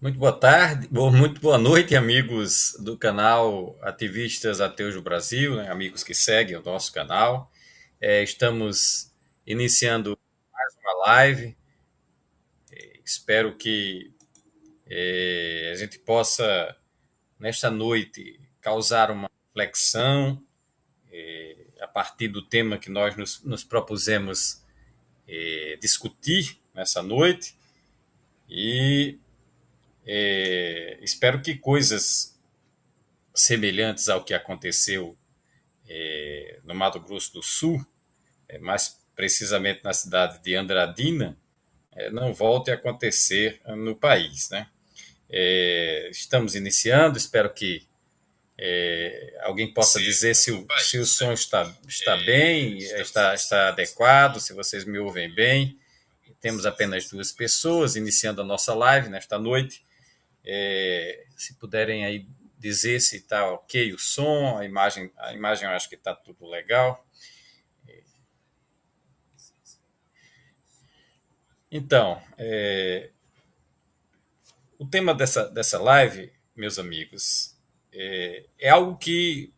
Muito boa tarde, muito boa noite, amigos do canal Ativistas Ateus do Brasil, né, amigos que seguem o nosso canal. Estamos iniciando mais uma live. Espero que a gente possa, nesta noite, causar uma reflexão a partir do tema que nós nos propusemos discutir nessa noite. E espero que coisas semelhantes ao que aconteceu no Mato Grosso do Sul, mais precisamente na cidade de Andradina, não volte a acontecer no país, né? Estamos iniciando, espero que alguém possa dizer se o som está bem, está adequado, se vocês me ouvem bem. Temos apenas duas pessoas iniciando a nossa live nesta noite. Se puderem aí dizer se está ok o som, a imagem eu acho que está tudo legal. Então, o tema dessa live, meus amigos, é algo que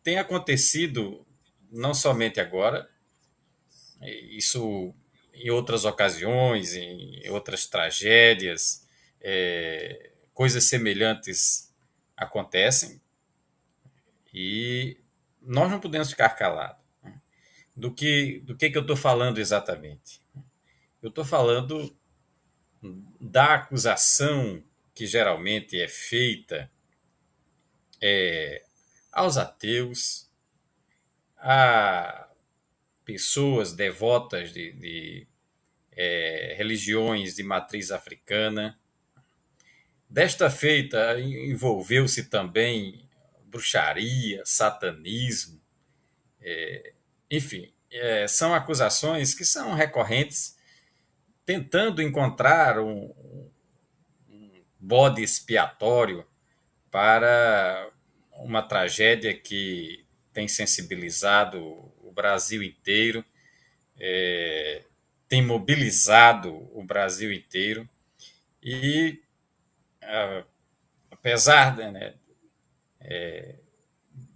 tem acontecido não somente agora, isso em outras ocasiões, em outras tragédias, coisas semelhantes acontecem e nós não podemos ficar calados. Do que eu estou falando exatamente? Eu estou falando da acusação que geralmente é feita aos ateus, a pessoas devotas de religiões de matriz africana. Desta feita, envolveu-se também bruxaria, satanismo, enfim, são acusações que são recorrentes, tentando encontrar um bode expiatório para uma tragédia que tem sensibilizado o Brasil inteiro, tem mobilizado o Brasil inteiro e, apesar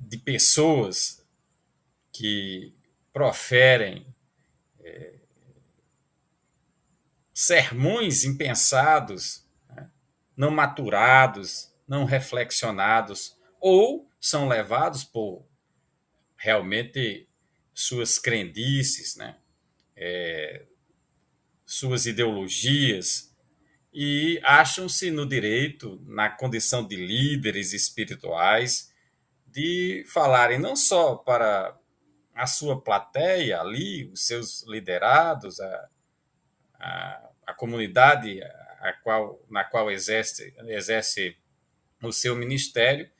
de pessoas que proferem sermões impensados, não maturados, não reflexionados, ou são levados por realmente suas crendices, né? Suas ideologias, e acham-se no direito, na condição de líderes espirituais, de falarem não só para a sua plateia ali, os seus liderados, a comunidade na qual exerce o seu ministério,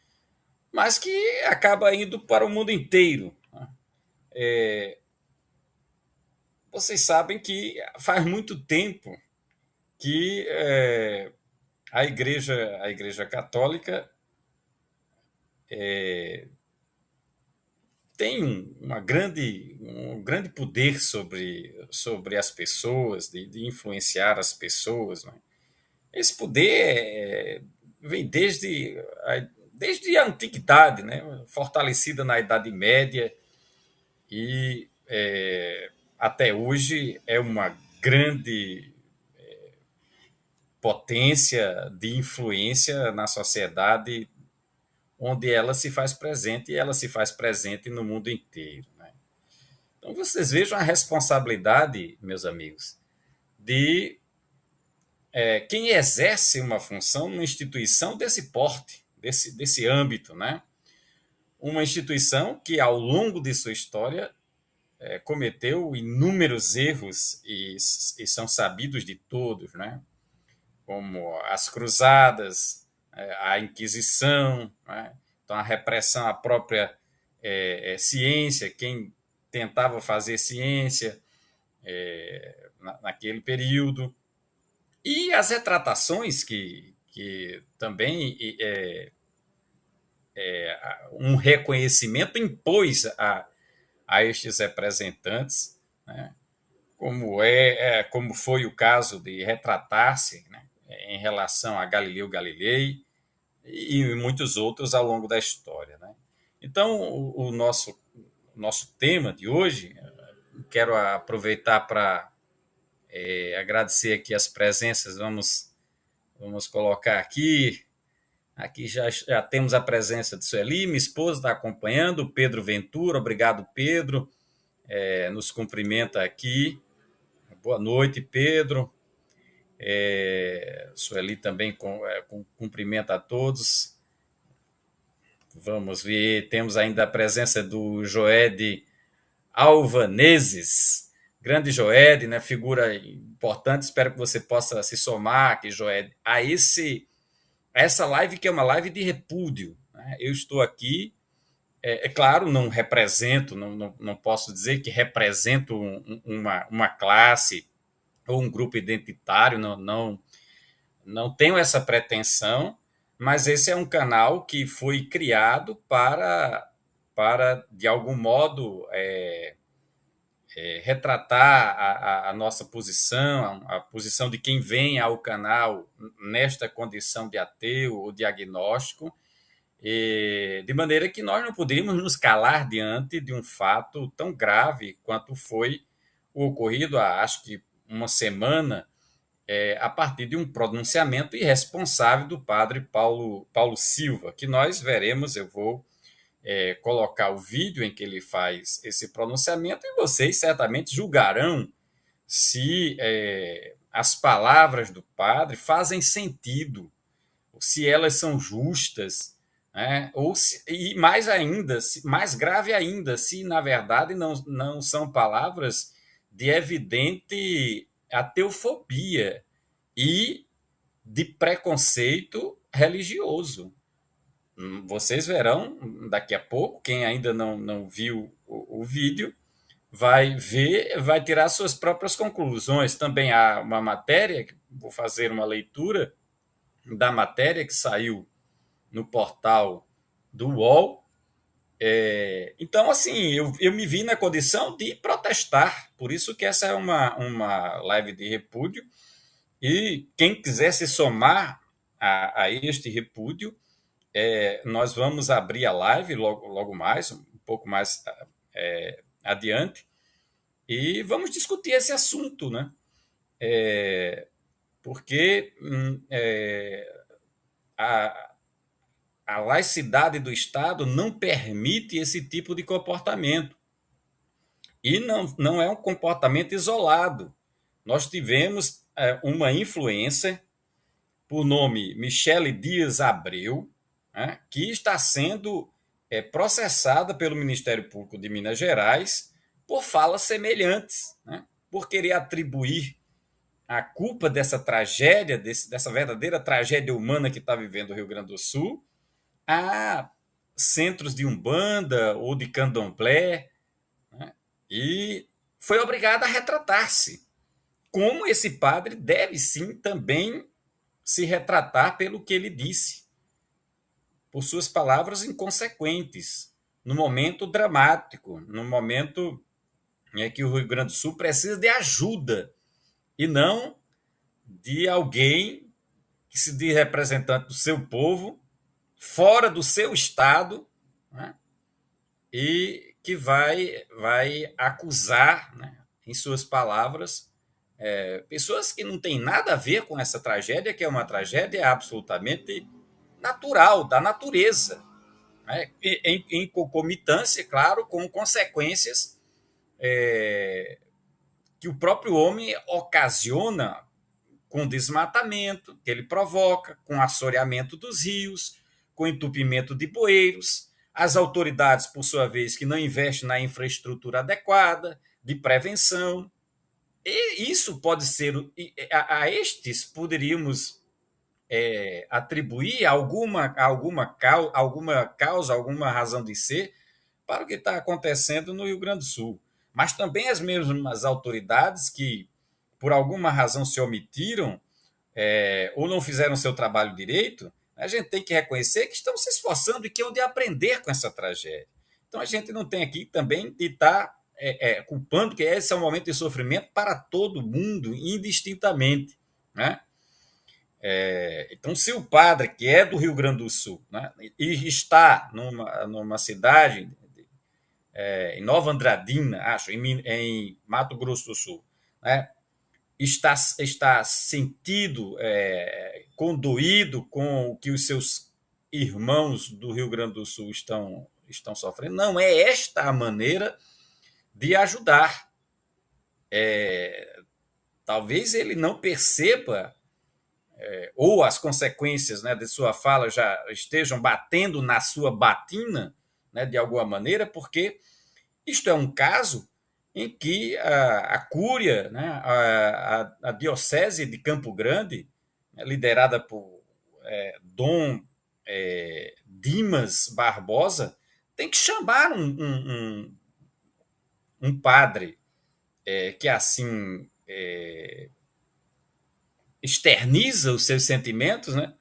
mas que acaba indo para o mundo inteiro. Vocês sabem que faz muito tempo que a igreja católica tem um grande poder sobre as pessoas, de influenciar as pessoas. Né? Esse poder vem desde a antiguidade, né? Fortalecida na Idade Média e até hoje é uma grande potência de influência na sociedade, onde ela se faz presente e ela se faz presente no mundo inteiro. Né? Então vocês vejam a responsabilidade, meus amigos, de quem exerce uma função numa instituição desse porte, desse âmbito, né? Uma instituição que, ao longo de sua história, cometeu inúmeros erros e são sabidos de todos, né? Como as cruzadas, a Inquisição, né? Então a repressão à própria ciência, quem tentava fazer ciência naquele período, e as retratações que também um reconhecimento impôs a estes representantes, né? Como foi o caso de retratar-se, né? em relação a Galileu Galilei e muitos outros ao longo da história, né? Então, o nosso tema de hoje, quero aproveitar para agradecer aqui as presenças, vamos colocar aqui. Aqui já temos a presença de Sueli, minha esposa está acompanhando, o Pedro Ventura, obrigado, Pedro, nos cumprimenta aqui. Boa noite, Pedro. Sueli também cumprimenta a todos. Vamos ver, temos ainda a presença do Joed Alvaneses, grande Joed, né, figura importante, espero que você possa se somar aqui, Joed, a essa live que é uma live de repúdio, né? Eu estou aqui, claro, não represento, não posso dizer que represento uma classe ou um grupo identitário, não tenho essa pretensão, mas esse é um canal que foi criado para de algum modo, retratar a nossa posição, a posição de quem vem ao canal nesta condição de ateu ou de agnóstico, de maneira que nós não poderíamos nos calar diante de um fato tão grave quanto foi o ocorrido há, acho que, uma semana, a partir de um pronunciamento irresponsável do padre Paulo Silva, que nós veremos, eu vou colocar o vídeo em que ele faz esse pronunciamento e vocês certamente julgarão se as palavras do padre fazem sentido, se elas são justas, né? E mais ainda, mais grave ainda, se na verdade não são palavras de evidente ateofobia e de preconceito religioso. Vocês verão daqui a pouco, quem ainda não viu o vídeo, vai ver, vai tirar suas próprias conclusões. Também há uma matéria, vou fazer uma leitura da matéria que saiu no portal do UOL. Então, assim, eu me vi na condição de protestar, por isso que essa é uma live de repúdio, e quem quiser se somar a este repúdio, nós vamos abrir a live logo mais, um pouco mais adiante, e vamos discutir esse assunto, né? Porque a laicidade do Estado não permite esse tipo de comportamento. E não é um comportamento isolado. Nós tivemos uma influencer, por nome Michele Dias Abreu, né, que está sendo processada pelo Ministério Público de Minas Gerais por falas semelhantes, né, por querer atribuir a culpa dessa tragédia, dessa verdadeira tragédia humana que está vivendo o Rio Grande do Sul, a centros de umbanda ou de candomblé, né, e foi obrigada a retratar-se. Como esse padre deve sim também se retratar pelo que ele disse, por suas palavras inconsequentes, no momento dramático, no momento que o Rio Grande do Sul precisa de ajuda e não de alguém que se diz representante do seu povo, fora do seu estado, né, e que vai acusar, né, em suas palavras, pessoas que não têm nada a ver com essa tragédia, que é uma tragédia absolutamente natural, da natureza, né? Em concomitância, claro, com consequências que o próprio homem ocasiona com o desmatamento que ele provoca, com o assoreamento dos rios, com o entupimento de bueiros, as autoridades, por sua vez, que não investem na infraestrutura adequada, de prevenção. E isso pode ser, a estes poderíamos atribuir alguma causa, alguma razão de ser para o que está acontecendo no Rio Grande do Sul. Mas também as mesmas autoridades que, por alguma razão, se omitiram ou não fizeram seu trabalho direito, a gente tem que reconhecer que estão se esforçando e que é de aprender com essa tragédia. Então, a gente não tem aqui também de estar culpando que esse é um momento de sofrimento para todo mundo, indistintamente, né? Então, se o padre, que é do Rio Grande do Sul, né, e está numa cidade, em Nova Andradina, acho, em Mato Grosso do Sul, né, está sentido, condoído com o que os seus irmãos do Rio Grande do Sul estão sofrendo, não é esta a maneira de ajudar. Talvez ele não perceba, ou as consequências, né, de sua fala já estejam batendo na sua batina, né, de alguma maneira, porque isto é um caso em que a Cúria, né, a Diocese de Campo Grande, né, liderada por Dom Dimas Barbosa, tem que chamar um padre que assim externiza os seus sentimentos, né?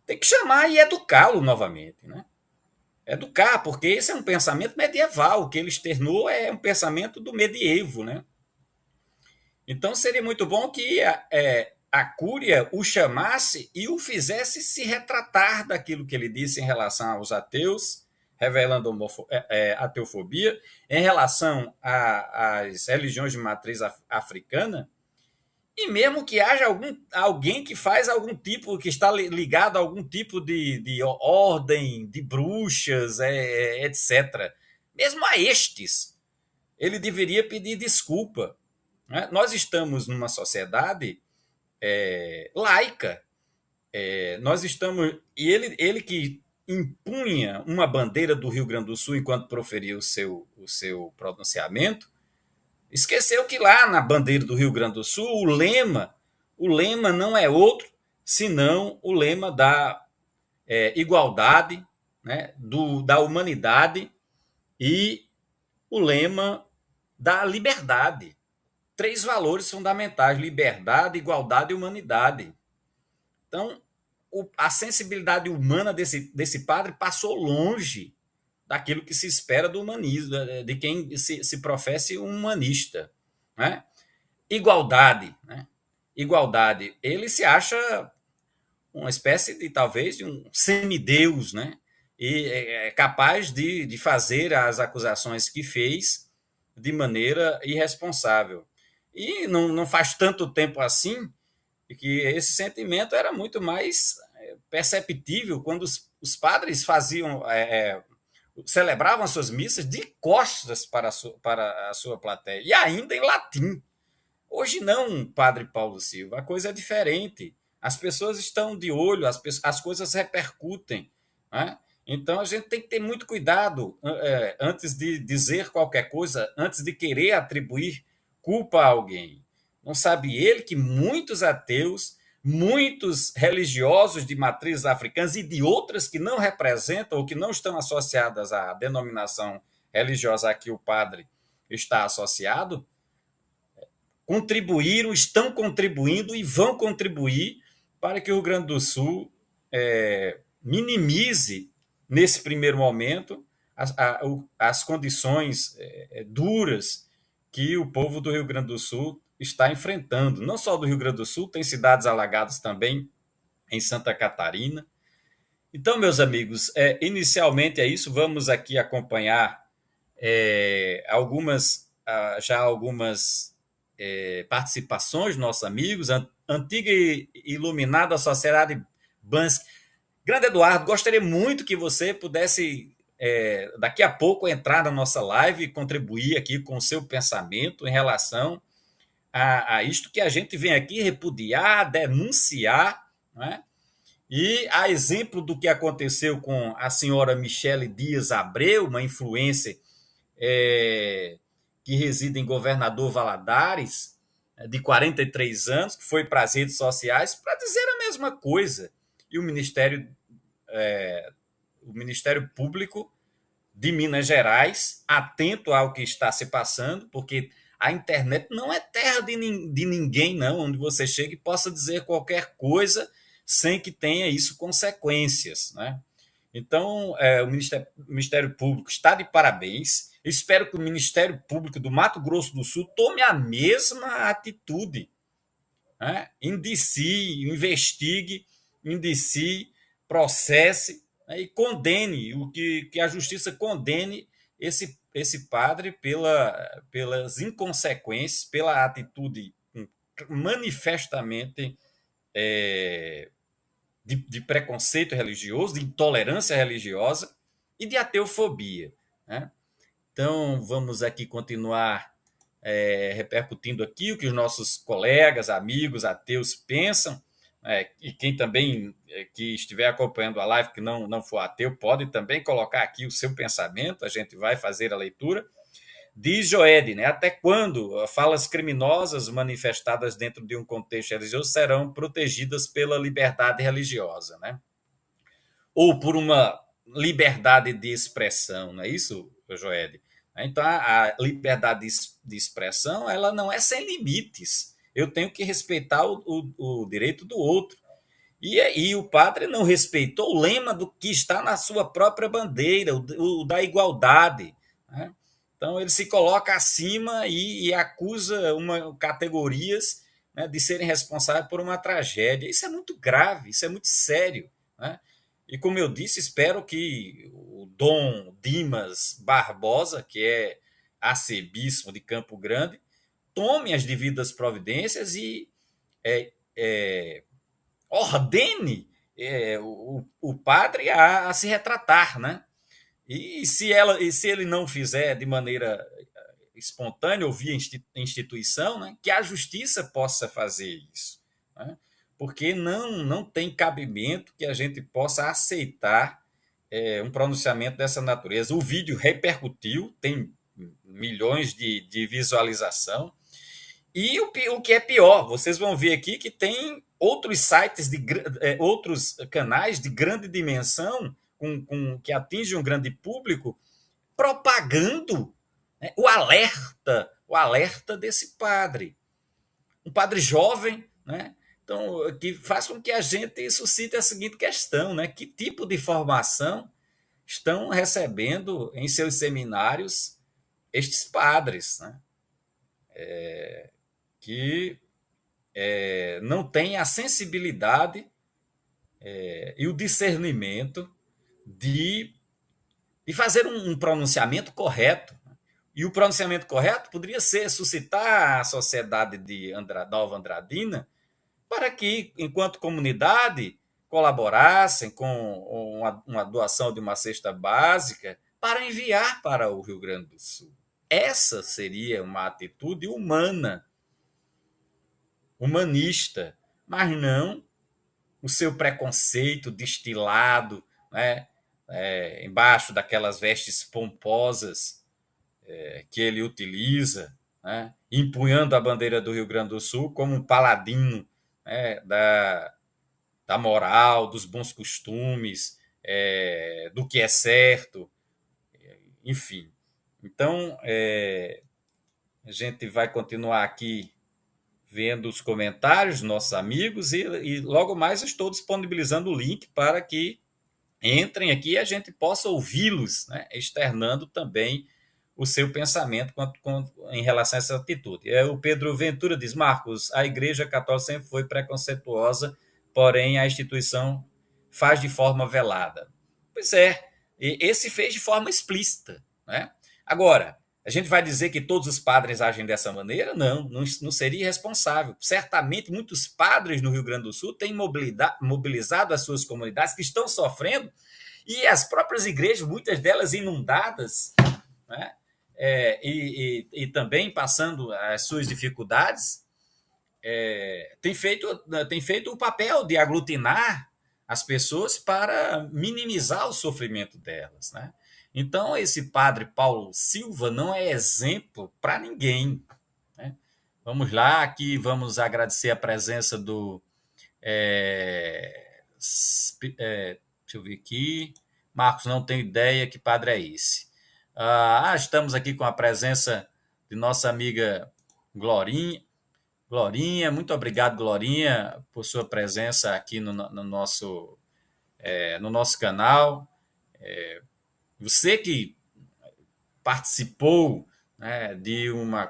Tem que chamar e educá-lo novamente, né? Educar, porque esse é um pensamento medieval, o que ele externou é um pensamento do medievo, né? Então seria muito bom que a Cúria o chamasse e o fizesse se retratar daquilo que ele disse em relação aos ateus, revelando ateofobia, em relação às religiões de matriz africana, e mesmo que haja alguém que faz algum tipo, que está ligado a algum tipo de ordem, de bruxas, etc. Mesmo a estes, ele deveria pedir desculpa. Né? Nós estamos numa sociedade laica. Nós estamos. E ele que impunha uma bandeira do Rio Grande do Sul enquanto proferia o seu pronunciamento, esqueceu que lá na bandeira do Rio Grande do Sul, o lema não é outro senão o lema da igualdade, né, da humanidade e o lema da liberdade. 3 valores fundamentais: liberdade, igualdade e humanidade. Então, a sensibilidade humana desse padre passou longe daquilo que se espera do humanismo, de quem se professe um humanista. Né? Igualdade. Né? Igualdade. Ele se acha uma espécie de, talvez, de um semideus, né? E é capaz de fazer as acusações que fez de maneira irresponsável. E não faz tanto tempo assim que esse sentimento era muito mais perceptível quando os padres celebravam as suas missas de costas para a sua plateia, e ainda em latim. Hoje não, Padre Paulo Silva, a coisa é diferente. As pessoas estão de olho, as coisas repercutem. Né? Então a gente tem que ter muito cuidado antes de dizer qualquer coisa, antes de querer atribuir culpa a alguém. Não sabe ele que muitos ateus, muitos religiosos de matrizes africanas e de outras que não representam ou que não estão associadas à denominação religiosa a que o padre está associado, contribuíram, estão contribuindo e vão contribuir para que o Rio Grande do Sul minimize, nesse primeiro momento, as condições duras que o povo do Rio Grande do Sul está enfrentando. Não só do Rio Grande do Sul, tem cidades alagadas também em Santa Catarina. Então, meus amigos, inicialmente é isso. Vamos aqui acompanhar algumas participações dos nossos amigos, antiga e iluminada Sociedade Bans. Grande Eduardo, gostaria muito que você pudesse, daqui a pouco, entrar na nossa live e contribuir aqui com o seu pensamento em relação a isto que a gente vem aqui repudiar, denunciar, né? E a exemplo do que aconteceu com a senhora Michele Dias Abreu, uma influencer que reside em Governador Valadares, de 43 anos, que foi para as redes sociais para dizer a mesma coisa. E o Ministério Público de Minas Gerais, atento ao que está se passando, porque a internet não é terra de ninguém, não, onde você chega e possa dizer qualquer coisa sem que tenha isso consequências. Né? Então, o Ministério Público está de parabéns. Eu espero que o Ministério Público do Mato Grosso do Sul tome a mesma atitude né, indicie, investigue, indicie, processe, né, e condene, que a justiça condene esse padre pelas inconsequências, pela atitude manifestamente de preconceito religioso, de intolerância religiosa e de ateofobia. Né? Então, vamos aqui continuar repercutindo aqui o que os nossos colegas, amigos, ateus pensam, e quem também que estiver acompanhando a live que não for ateu, pode também colocar aqui o seu pensamento, a gente vai fazer a leitura. Diz Joed, né, até quando falas criminosas manifestadas dentro de um contexto religioso serão protegidas pela liberdade religiosa, né? Ou por uma liberdade de expressão, não é isso, Joed? Então, a liberdade de expressão ela não é sem limites. Eu tenho que respeitar o direito do outro. E o padre não respeitou o lema do que está na sua própria bandeira, o da igualdade. Né? Então, ele se coloca acima e acusa categorias, né, de serem responsáveis por uma tragédia. Isso é muito grave, isso é muito sério. Né? E como eu disse, espero que o Dom Dimas Barbosa, que é arcebispo de Campo Grande, tome as devidas providências e é, é, ordene o padre a se retratar, né? E se ele não fizer de maneira espontânea ou via instituição, né, que a justiça possa fazer isso. Né? Porque não tem cabimento que a gente possa aceitar um pronunciamento dessa natureza. O vídeo repercutiu, tem milhões de visualização. E o que é pior, vocês vão ver aqui que tem outros sites, outros canais de grande dimensão, que atingem um grande público, propagando, né, o alerta desse padre. Um padre jovem, né? Então, que faz com que a gente suscite a seguinte questão, né? Que tipo de formação estão recebendo em seus seminários estes padres, né? Que não têm a sensibilidade e o discernimento de, de fazer um pronunciamento correto. E o pronunciamento correto poderia ser suscitar a sociedade de Nova Andradina para que, enquanto comunidade, colaborassem com uma doação de uma cesta básica para enviar para o Rio Grande do Sul. Essa seria uma atitude humana, humanista, mas não o seu preconceito destilado, né, embaixo daquelas vestes pomposas que ele utiliza, né, empunhando a bandeira do Rio Grande do Sul como um paladino, né, da moral, dos bons costumes, do que é certo, enfim. Então, a gente vai continuar aqui vendo os comentários dos nossos amigos e logo mais estou disponibilizando o link para que entrem aqui e a gente possa ouvi-los, né, externando também o seu pensamento em relação a essa atitude. O Pedro Ventura diz, Marcos, a Igreja Católica sempre foi preconceituosa, porém a instituição faz de forma velada. Pois é, esse fez de forma explícita. Né? Agora, a gente vai dizer que todos os padres agem dessa maneira? Não seria irresponsável. Certamente, muitos padres no Rio Grande do Sul têm mobilizado as suas comunidades que estão sofrendo e as próprias igrejas, muitas delas inundadas, né? E também passando as suas dificuldades, tem feito o papel de aglutinar as pessoas para minimizar o sofrimento delas. Né? Então, esse padre Paulo Silva não é exemplo para ninguém. Né? Vamos lá, aqui vamos agradecer a presença do. Deixa eu ver aqui. Marcos, não tenho ideia que padre é esse. Estamos aqui com a presença de nossa amiga Glorinha. Glorinha, muito obrigado, Glorinha, por sua presença aqui no nosso canal. Você que participou, né, de uma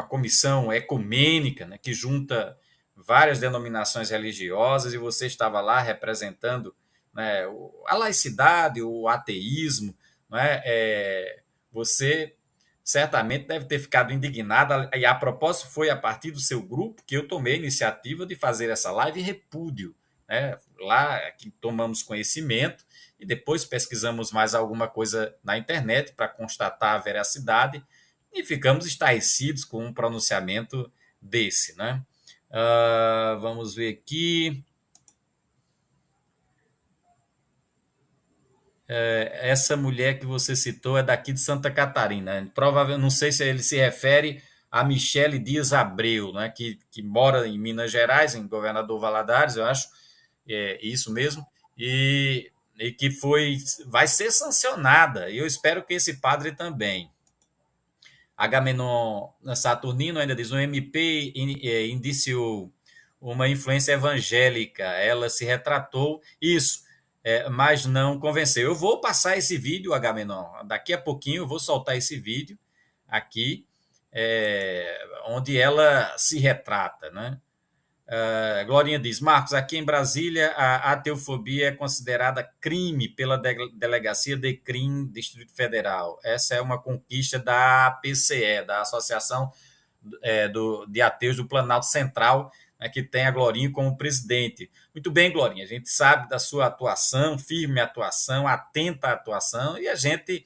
comissão ecumênica, né, que junta várias denominações religiosas e você estava lá representando, né, a laicidade, o ateísmo, não é? Você certamente deve ter ficado indignada, e a propósito foi a partir do seu grupo que eu tomei a iniciativa de fazer essa live repúdio, né? Lá que tomamos conhecimento e depois pesquisamos mais alguma coisa na internet para constatar a veracidade e ficamos estarrecidos com um pronunciamento desse, né? Vamos ver aqui. Essa mulher que você citou é daqui de Santa Catarina. Provavelmente, não sei se ele se refere a Michele Dias Abreu, né, que mora em Minas Gerais, em Governador Valadares, eu acho, isso mesmo, e que vai ser sancionada. E eu espero que esse padre também. Agamenon Saturnino ainda diz: o MP indiciou uma influência evangélica. Ela se retratou, isso, mas não convenceu. Eu vou passar esse vídeo, Agamenon. Daqui a pouquinho eu vou soltar esse vídeo aqui, onde ela se retrata, né? Glorinha diz: Marcos, aqui em Brasília, a ateofobia é considerada crime pela Delegacia de Crime Distrito Federal. Essa é uma conquista da APCE, da Associação de Ateus do Planalto Central, né, que tem a Glorinha como presidente. Muito bem, Glorinha, a gente sabe da sua atuação, firme atuação, atenta atuação, e a gente,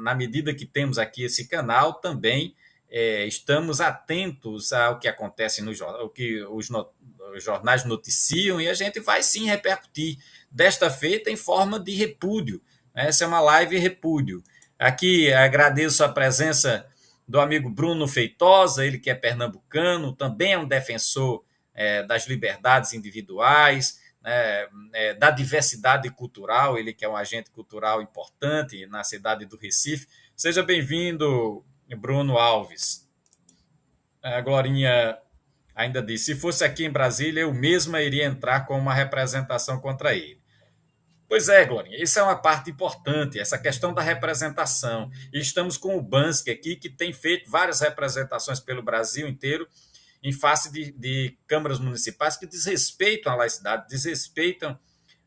na medida que temos aqui esse canal, também estamos atentos ao que acontece no jornal, o que os jornais noticiam, e a gente vai sim repercutir. Desta feita, em forma de repúdio. Essa é uma live repúdio. Aqui agradeço a presença do amigo Bruno Feitosa, ele que é pernambucano, também é um defensor das liberdades individuais, da diversidade cultural, ele que é um agente cultural importante na cidade do Recife. Seja bem-vindo, Bruno Alves. A Glorinha ainda disse: se fosse aqui em Brasília, eu mesma iria entrar com uma representação contra ele. Pois é, Glorinha, isso é uma parte importante, essa questão da representação. E estamos com o Bansky aqui, que tem feito várias representações pelo Brasil inteiro, em face de câmaras municipais que desrespeitam a laicidade, desrespeitam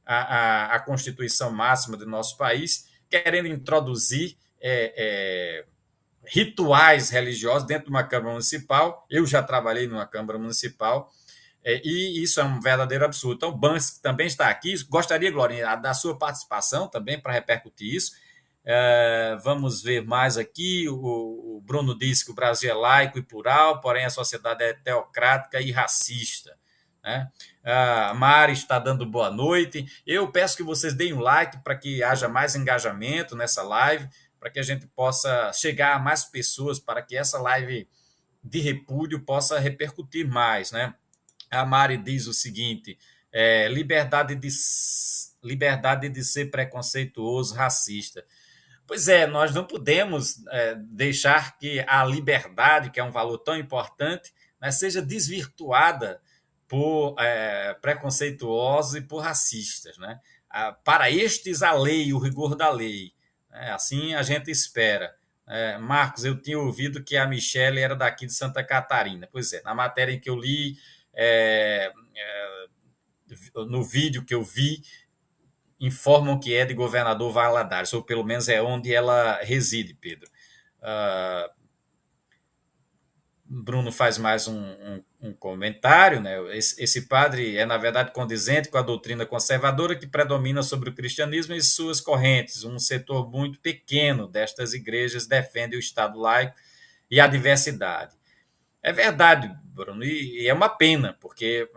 a Constituição máxima do nosso país, querendo introduzir rituais religiosos dentro de uma Câmara Municipal. Eu já trabalhei numa Câmara Municipal, e isso é um verdadeiro absurdo. Então, o Bansky também está aqui. Gostaria, Glorinha, da sua participação também para repercutir isso. Vamos ver mais aqui. O Bruno disse que o Brasil é laico e plural, porém a sociedade é teocrática e racista, né? A Mari está dando boa noite. Eu peço que vocês deem um like para que haja mais engajamento nessa live, para que a gente possa chegar a mais pessoas, para que essa live de repúdio possa repercutir mais, né? A Mari diz o seguinte: liberdade de ser preconceituoso, racista. Pois é, nós não podemos deixar que a liberdade, que é um valor tão importante, né, seja desvirtuada por preconceituosos e por racistas, né? Para estes, a lei, o rigor da lei. Assim a gente espera. Marcos, eu tinha ouvido que a Michele era daqui de Santa Catarina. Pois é, na matéria em que eu li, no vídeo que eu vi, informam que é de Governador Valadares, ou pelo menos é onde ela reside, Pedro. Bruno faz mais um comentário, né? Esse padre é, na verdade, condizente com a doutrina conservadora que predomina sobre o cristianismo e suas correntes. Um setor muito pequeno destas igrejas defende o Estado laico e a diversidade. É verdade, Bruno, e é uma pena, porque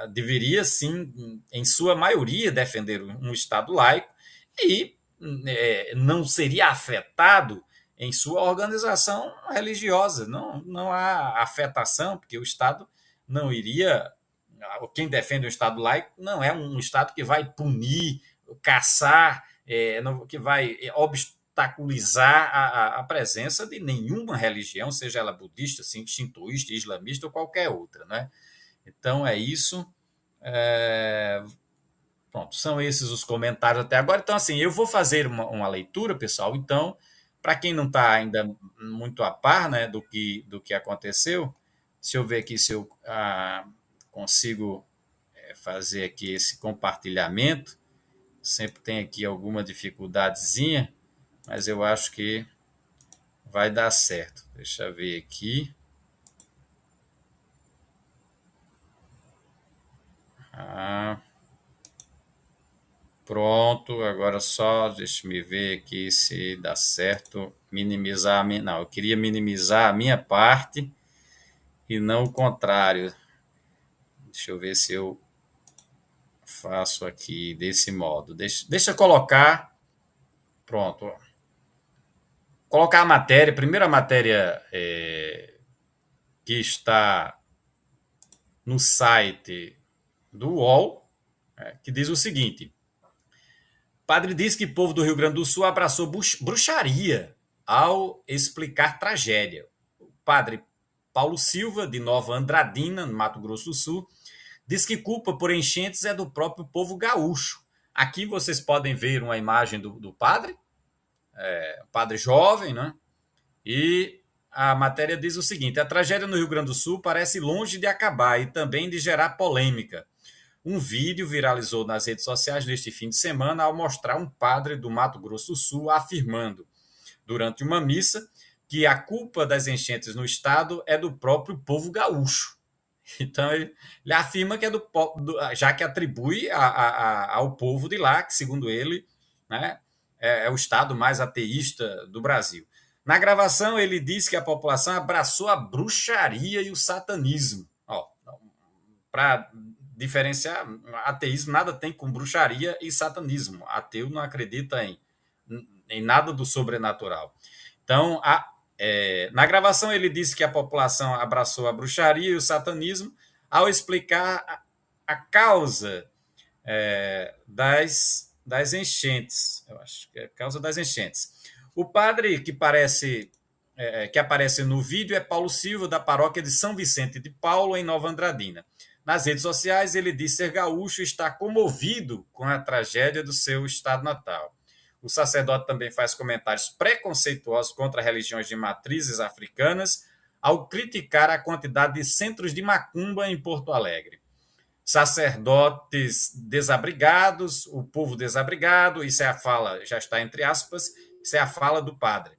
deveria, sim, em sua maioria, defender um Estado laico e não seria afetado em sua organização religiosa. Não há afetação, porque o Estado não iria. Quem defende o Estado laico não é um Estado que vai punir, caçar, que vai obstaculizar a presença de nenhuma religião, seja ela budista, shintoísta, islamista ou qualquer outra, né? Então é isso. Pronto, são esses os comentários até agora. Então, assim, eu vou fazer uma leitura, pessoal. Então, para quem não está ainda muito a par, né, do que aconteceu, Deixa eu ver aqui se eu consigo fazer aqui esse compartilhamento. Sempre tem aqui alguma dificuldadezinha, mas eu acho que vai dar certo. Deixa eu ver aqui. Ah, pronto, agora só deixa me ver aqui se dá certo. Minimizar a minha. Não, eu queria minimizar a minha parte e não o contrário. Deixa eu ver se eu faço aqui desse modo. Deixa eu colocar. Pronto. Colocar a matéria, primeira matéria que está no site do UOL, que diz o seguinte: Padre diz que o povo do Rio Grande do Sul abraçou bruxaria ao explicar tragédia. O padre Paulo Silva, de Nova Andradina, no Mato Grosso do Sul, diz que culpa por enchentes é do próprio povo gaúcho. Aqui vocês podem ver uma imagem do padre, padre jovem, né? E a matéria diz o seguinte: a tragédia no Rio Grande do Sul parece longe de acabar e também de gerar polêmica. Um vídeo viralizou nas redes sociais neste fim de semana ao mostrar um padre do Mato Grosso do Sul afirmando, durante uma missa, que a culpa das enchentes no estado é do próprio povo gaúcho. Então ele afirma que é já que atribui ao povo de lá, que segundo ele, né, é o estado mais ateísta do Brasil. Na gravação ele diz que a população abraçou a bruxaria e o satanismo. Para diferenciar, ateísmo nada tem com bruxaria e satanismo. Ateu não acredita em nada do sobrenatural. Então, na gravação ele disse que a população abraçou a bruxaria e o satanismo ao explicar a causa das enchentes. Eu acho que é a causa das enchentes. O padre que aparece no vídeo é Paulo Silva, da paróquia de São Vicente de Paulo, em Nova Andradina. Nas redes sociais, ele diz ser gaúcho e está comovido com a tragédia do seu estado natal. O sacerdote também faz comentários preconceituosos contra religiões de matrizes africanas ao criticar a quantidade de centros de macumba em Porto Alegre. Sacerdotes desabrigados, o povo desabrigado, isso é a fala, já está entre aspas, isso é a fala do padre.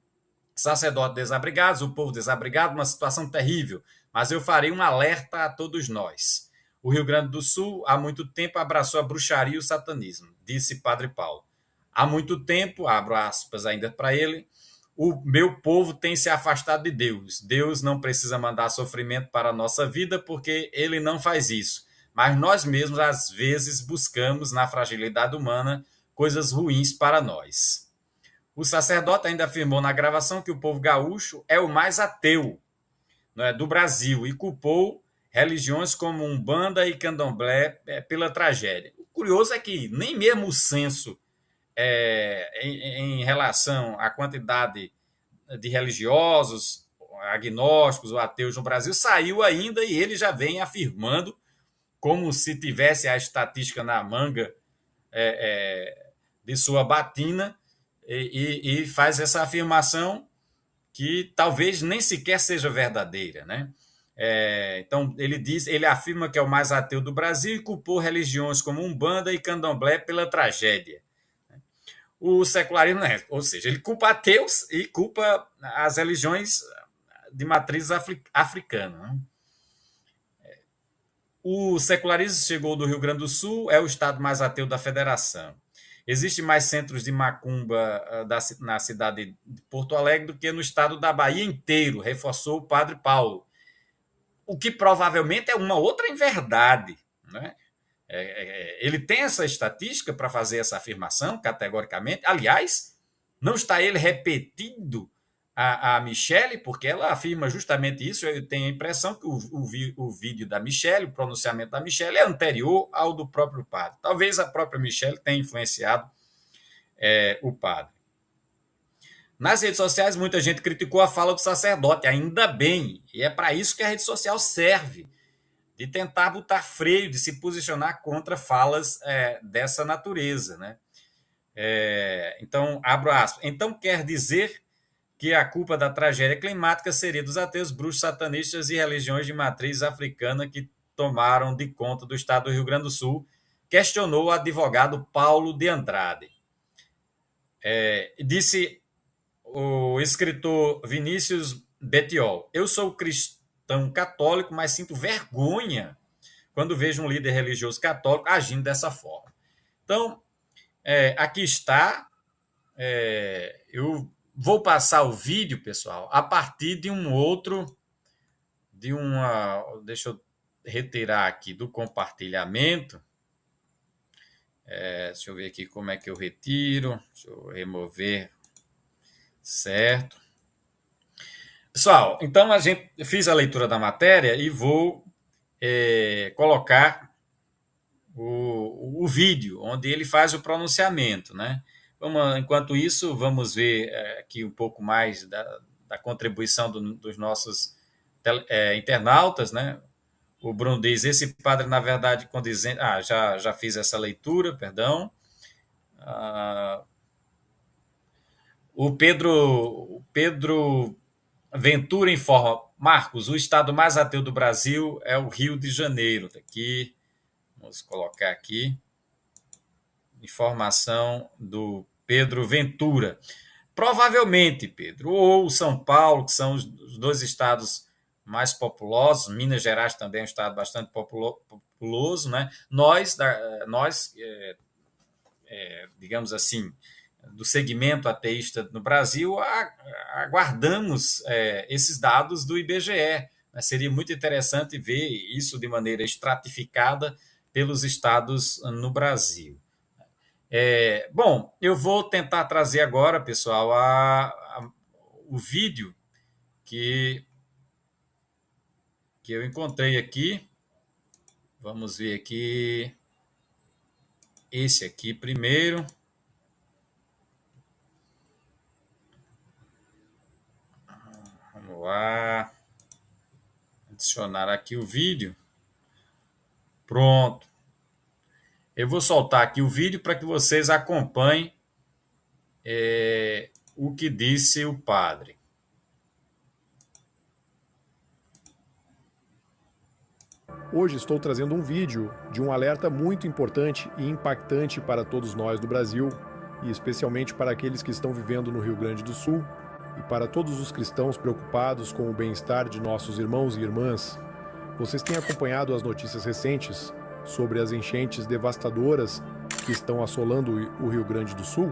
Sacerdotes desabrigados, o povo desabrigado, uma situação terrível, mas eu farei um alerta a todos nós. O Rio Grande do Sul, há muito tempo, abraçou a bruxaria e o satanismo, disse Padre Paulo. Há muito tempo, abro aspas ainda para ele, o meu povo tem se afastado de Deus. Deus não precisa mandar sofrimento para a nossa vida, porque ele não faz isso. Mas nós mesmos, às vezes, buscamos, na fragilidade humana, coisas ruins para nós. O sacerdote ainda afirmou na gravação que o povo gaúcho é o mais ateu, né, do Brasil e culpou religiões como Umbanda e Candomblé pela tragédia. O curioso é que nem mesmo o censo em relação à quantidade de religiosos, agnósticos ou ateus no Brasil saiu ainda e ele já vem afirmando como se tivesse a estatística na manga de sua batina e faz essa afirmação que talvez nem sequer seja verdadeira, né? Então ele afirma que é o mais ateu do Brasil e culpou religiões como Umbanda e Candomblé pela tragédia. O secularismo, ou seja, ele culpa ateus e culpa as religiões de matriz africana. Né? O secularismo chegou do Rio Grande do Sul, é o estado mais ateu da federação. Existem mais centros de macumba na cidade de Porto Alegre do que no estado da Bahia inteiro, reforçou o padre Paulo. O que provavelmente é uma outra inverdade. Né? Ele tem essa estatística para fazer essa afirmação, categoricamente. Aliás, não está ele repetindo a Michele, porque ela afirma justamente isso. Eu tenho a impressão que o vídeo da Michele, o pronunciamento da Michele, é anterior ao do próprio padre. Talvez a própria Michele tenha influenciado o padre. Nas redes sociais, muita gente criticou a fala do sacerdote, ainda bem, e é para isso que a rede social serve, de tentar botar freio, de se posicionar contra falas dessa natureza. Né? Então, abro aspas. Então, quer dizer que a culpa da tragédia climática seria dos ateus, bruxos, satanistas e religiões de matriz africana que tomaram de conta do estado do Rio Grande do Sul, questionou o advogado Paulo de Andrade. Disse o escritor Vinícius Betiol: eu sou cristão católico, mas sinto vergonha quando vejo um líder religioso católico agindo dessa forma. Então, aqui está. Eu vou passar o vídeo, pessoal, a partir de um outro, deixa eu retirar aqui do compartilhamento. Deixa eu ver aqui como é que eu retiro. Deixa eu remover. Certo. Pessoal, então fiz a leitura da matéria e vou colocar o vídeo onde ele faz o pronunciamento, né? Enquanto isso, vamos ver aqui um pouco mais da contribuição dos nossos internautas, né? O Bruno diz: esse padre, na verdade, condizente... já fiz essa leitura, perdão. O Pedro Ventura informa: Marcos, o estado mais ateu do Brasil é o Rio de Janeiro. Aqui, vamos colocar aqui. Informação do Pedro Ventura. Provavelmente, Pedro, ou São Paulo, que são os dois estados mais populosos, Minas Gerais também é um estado bastante populoso, né? Nós digamos assim, do segmento ateísta no Brasil, aguardamos esses dados do IBGE. Né? Seria muito interessante ver isso de maneira estratificada pelos estados no Brasil. Bom, eu vou tentar trazer agora, pessoal, o vídeo que eu encontrei aqui. Vamos ver aqui. Esse aqui primeiro. Vamos lá. Adicionar aqui o vídeo. Pronto. Eu vou soltar aqui o vídeo para que vocês acompanhem o que disse o padre. Hoje estou trazendo um vídeo de um alerta muito importante e impactante para todos nós do Brasil, e especialmente para aqueles que estão vivendo no Rio Grande do Sul, e para todos os cristãos preocupados com o bem-estar de nossos irmãos e irmãs. Vocês têm acompanhado as notícias recentes sobre as enchentes devastadoras que estão assolando o Rio Grande do Sul?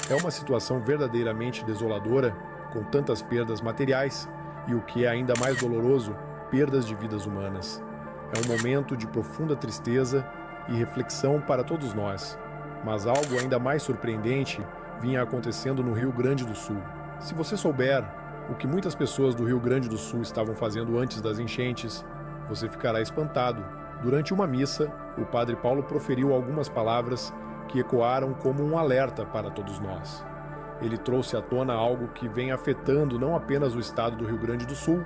É uma situação verdadeiramente desoladora, com tantas perdas materiais e, o que é ainda mais doloroso, perdas de vidas humanas. É um momento de profunda tristeza e reflexão para todos nós, mas algo ainda mais surpreendente vinha acontecendo no Rio Grande do Sul. Se você souber o que muitas pessoas do Rio Grande do Sul estavam fazendo antes das enchentes, você ficará espantado. Durante uma missa, o padre Paulo proferiu algumas palavras que ecoaram como um alerta para todos nós. Ele trouxe à tona algo que vem afetando não apenas o estado do Rio Grande do Sul,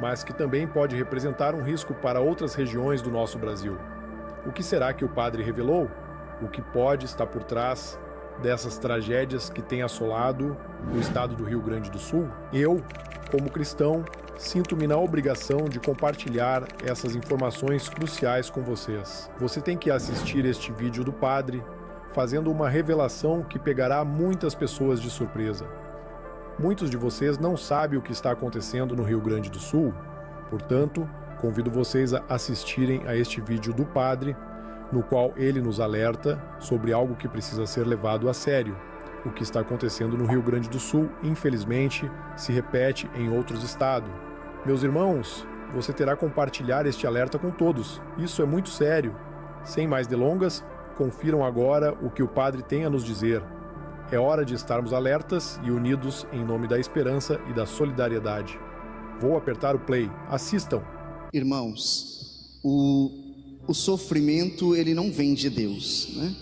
mas que também pode representar um risco para outras regiões do nosso Brasil. O que será que o padre revelou? O que pode estar por trás dessas tragédias que têm assolado o estado do Rio Grande do Sul? Eu, como cristão, sinto-me na obrigação de compartilhar essas informações cruciais com vocês. Você tem que assistir este vídeo do padre, fazendo uma revelação que pegará muitas pessoas de surpresa. Muitos de vocês não sabem o que está acontecendo no Rio Grande do Sul, portanto, convido vocês a assistirem a este vídeo do padre, no qual ele nos alerta sobre algo que precisa ser levado a sério. O que está acontecendo no Rio Grande do Sul, infelizmente, se repete em outros estados. Meus irmãos, você terá que compartilhar este alerta com todos. Isso é muito sério. Sem mais delongas, confiram agora o que o padre tem a nos dizer. É hora de estarmos alertas e unidos em nome da esperança e da solidariedade. Vou apertar o play. Assistam. Irmãos, o sofrimento, ele não vem de Deus, né?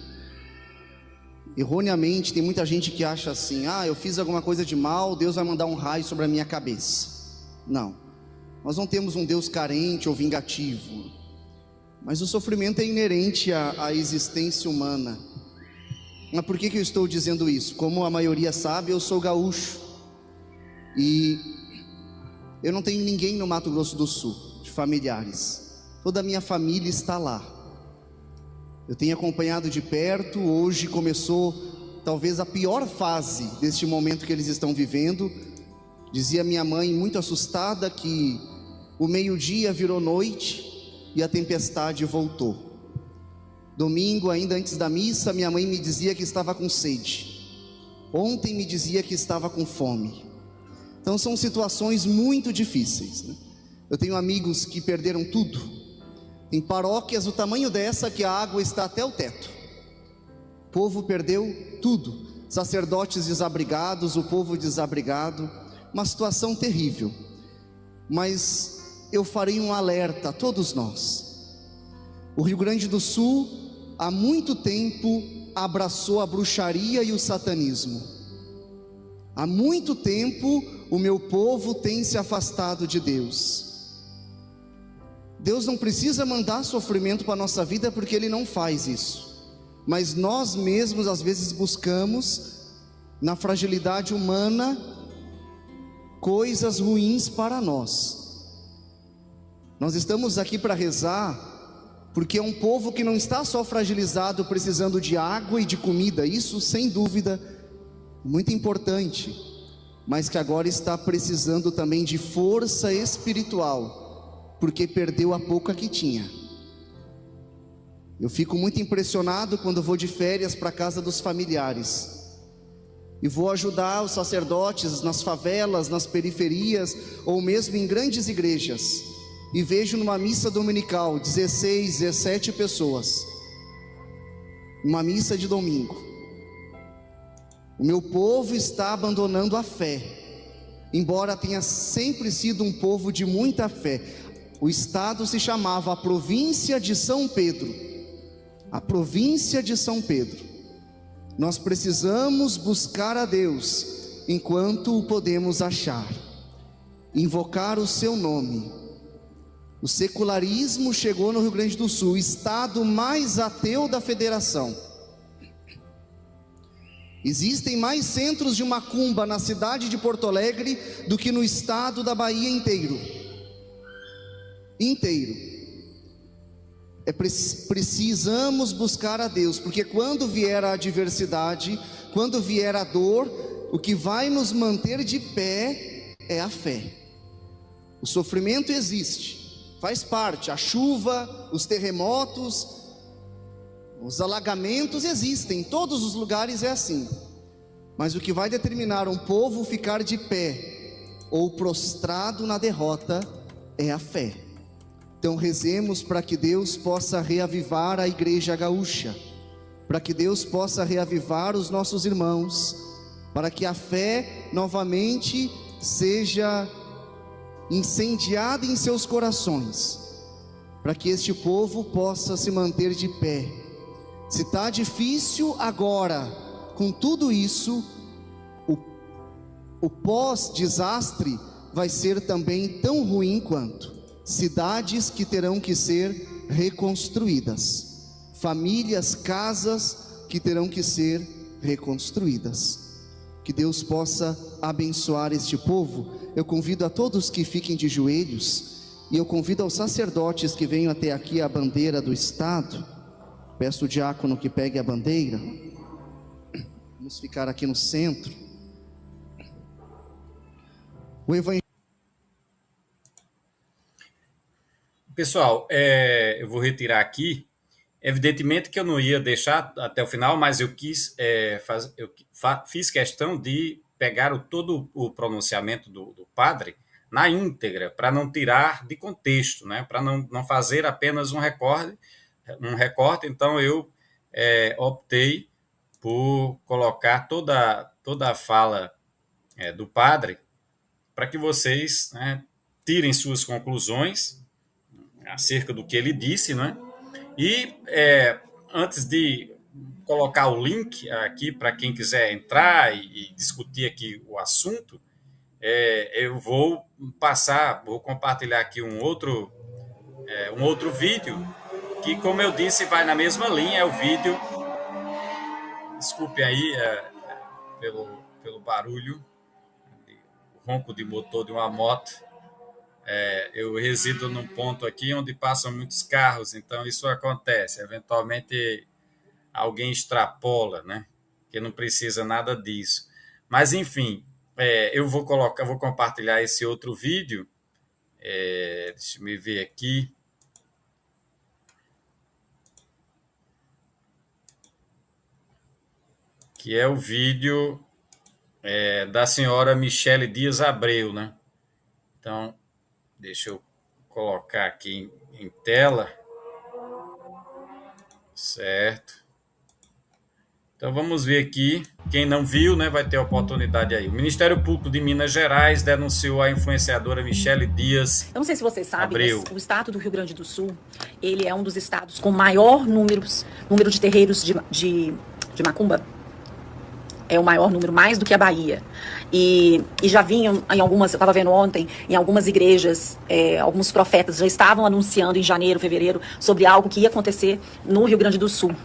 Erroneamente, tem muita gente que acha assim: eu fiz alguma coisa de mal, Deus vai mandar um raio sobre a minha cabeça. Não, nós não temos um Deus carente ou vingativo, mas o sofrimento é inerente à existência humana. Mas por que eu estou dizendo isso? Como a maioria sabe, eu sou gaúcho, E eu não tenho ninguém no Mato Grosso do Sul, de familiares. Toda a minha família está lá. Eu tenho acompanhado de perto. Hoje começou talvez a pior fase deste momento que eles estão vivendo. Dizia minha mãe, muito assustada, que o meio-dia virou noite e a tempestade voltou. Domingo, ainda antes da missa, minha mãe me dizia que estava com sede. Ontem me dizia que estava com fome. Então são situações muito difíceis, né? Eu tenho amigos que perderam tudo. Tem paróquias do tamanho dessa que a água está até o teto. O povo perdeu tudo. Sacerdotes desabrigados, o povo desabrigado. Uma situação terrível. Mas eu farei um alerta a todos nós. O Rio Grande do Sul, há muito tempo, abraçou a bruxaria e o satanismo. Há muito tempo, o meu povo tem se afastado de Deus. Deus não precisa mandar sofrimento para a nossa vida, porque Ele não faz isso. Mas nós mesmos, às vezes, buscamos, na fragilidade humana, coisas ruins para nós. Nós estamos aqui para rezar, porque é um povo que não está só fragilizado, precisando de água e de comida, isso sem dúvida, muito importante, mas que agora está precisando também de força espiritual, porque perdeu a pouca que tinha. Eu fico muito impressionado quando vou de férias para a casa dos familiares, e vou ajudar os sacerdotes nas favelas, nas periferias, ou mesmo em grandes igrejas, e vejo numa missa dominical 16, 17 pessoas, uma missa de domingo. O meu povo está abandonando a fé, embora tenha sempre sido um povo de muita fé. O estado se chamava a província de São Pedro, a província de São Pedro. Nós precisamos buscar a Deus enquanto o podemos achar, invocar o seu nome. O secularismo chegou no Rio Grande do Sul, o estado mais ateu da federação. Existem mais centros de macumba na cidade de Porto Alegre do que no estado da Bahia inteiro. Precisamos buscar a Deus, porque quando vier a adversidade, quando vier a dor, o que vai nos manter de pé é a fé. O sofrimento existe, faz parte, a chuva, os terremotos, os alagamentos existem, em todos os lugares é assim. Mas o que vai determinar um povo ficar de pé ou prostrado na derrota é a fé. Então rezemos para que Deus possa reavivar a igreja gaúcha, para que Deus possa reavivar os nossos irmãos, para que a fé novamente seja incendiada em seus corações, para que este povo possa se manter de pé. Se está difícil agora, com tudo isso, o pós-desastre vai ser também tão ruim quanto. Cidades que terão que ser reconstruídas, famílias, casas que terão que ser reconstruídas. Que Deus possa abençoar este povo. Eu convido a todos que fiquem de joelhos, e eu convido aos sacerdotes que venham até aqui a bandeira do estado. Peço o diácono que pegue a bandeira. Vamos ficar aqui no centro. O evangelho. Pessoal, eu vou retirar aqui. Evidentemente que eu não ia deixar até o final, mas eu fiz questão de pegar todo o pronunciamento do padre na íntegra, para não tirar de contexto, né? Para não fazer apenas um recorte. Então eu optei por colocar toda a fala do padre, para que vocês, né, tirem suas conclusões acerca do que ele disse, né? E antes de colocar o link aqui para quem quiser entrar e discutir aqui o assunto, eu vou compartilhar aqui um outro vídeo que, como eu disse, vai na mesma linha. É o vídeo, desculpe aí pelo barulho, ronco de motor de uma moto. Eu resido num ponto aqui onde passam muitos carros, então isso acontece. Eventualmente alguém extrapola, né? Que não precisa nada disso. Mas, enfim, eu vou compartilhar esse outro vídeo. Deixa eu ver aqui. Que é o vídeo da senhora Michele Dias Abreu, né? Então, deixa eu colocar aqui em tela. Certo. Então vamos ver aqui. Quem não viu, né, vai ter a oportunidade aí. O Ministério Público de Minas Gerais denunciou a influenciadora Michele Dias. Eu não sei se vocês sabem, Abreu. mas o estado do Rio Grande do Sul, ele é um dos estados com maior número de terreiros de macumba. É o maior número, mais do que a Bahia. E já vinham em algumas, eu estava vendo ontem, em algumas igrejas, alguns profetas já estavam anunciando em janeiro, fevereiro, sobre algo que ia acontecer no Rio Grande do Sul,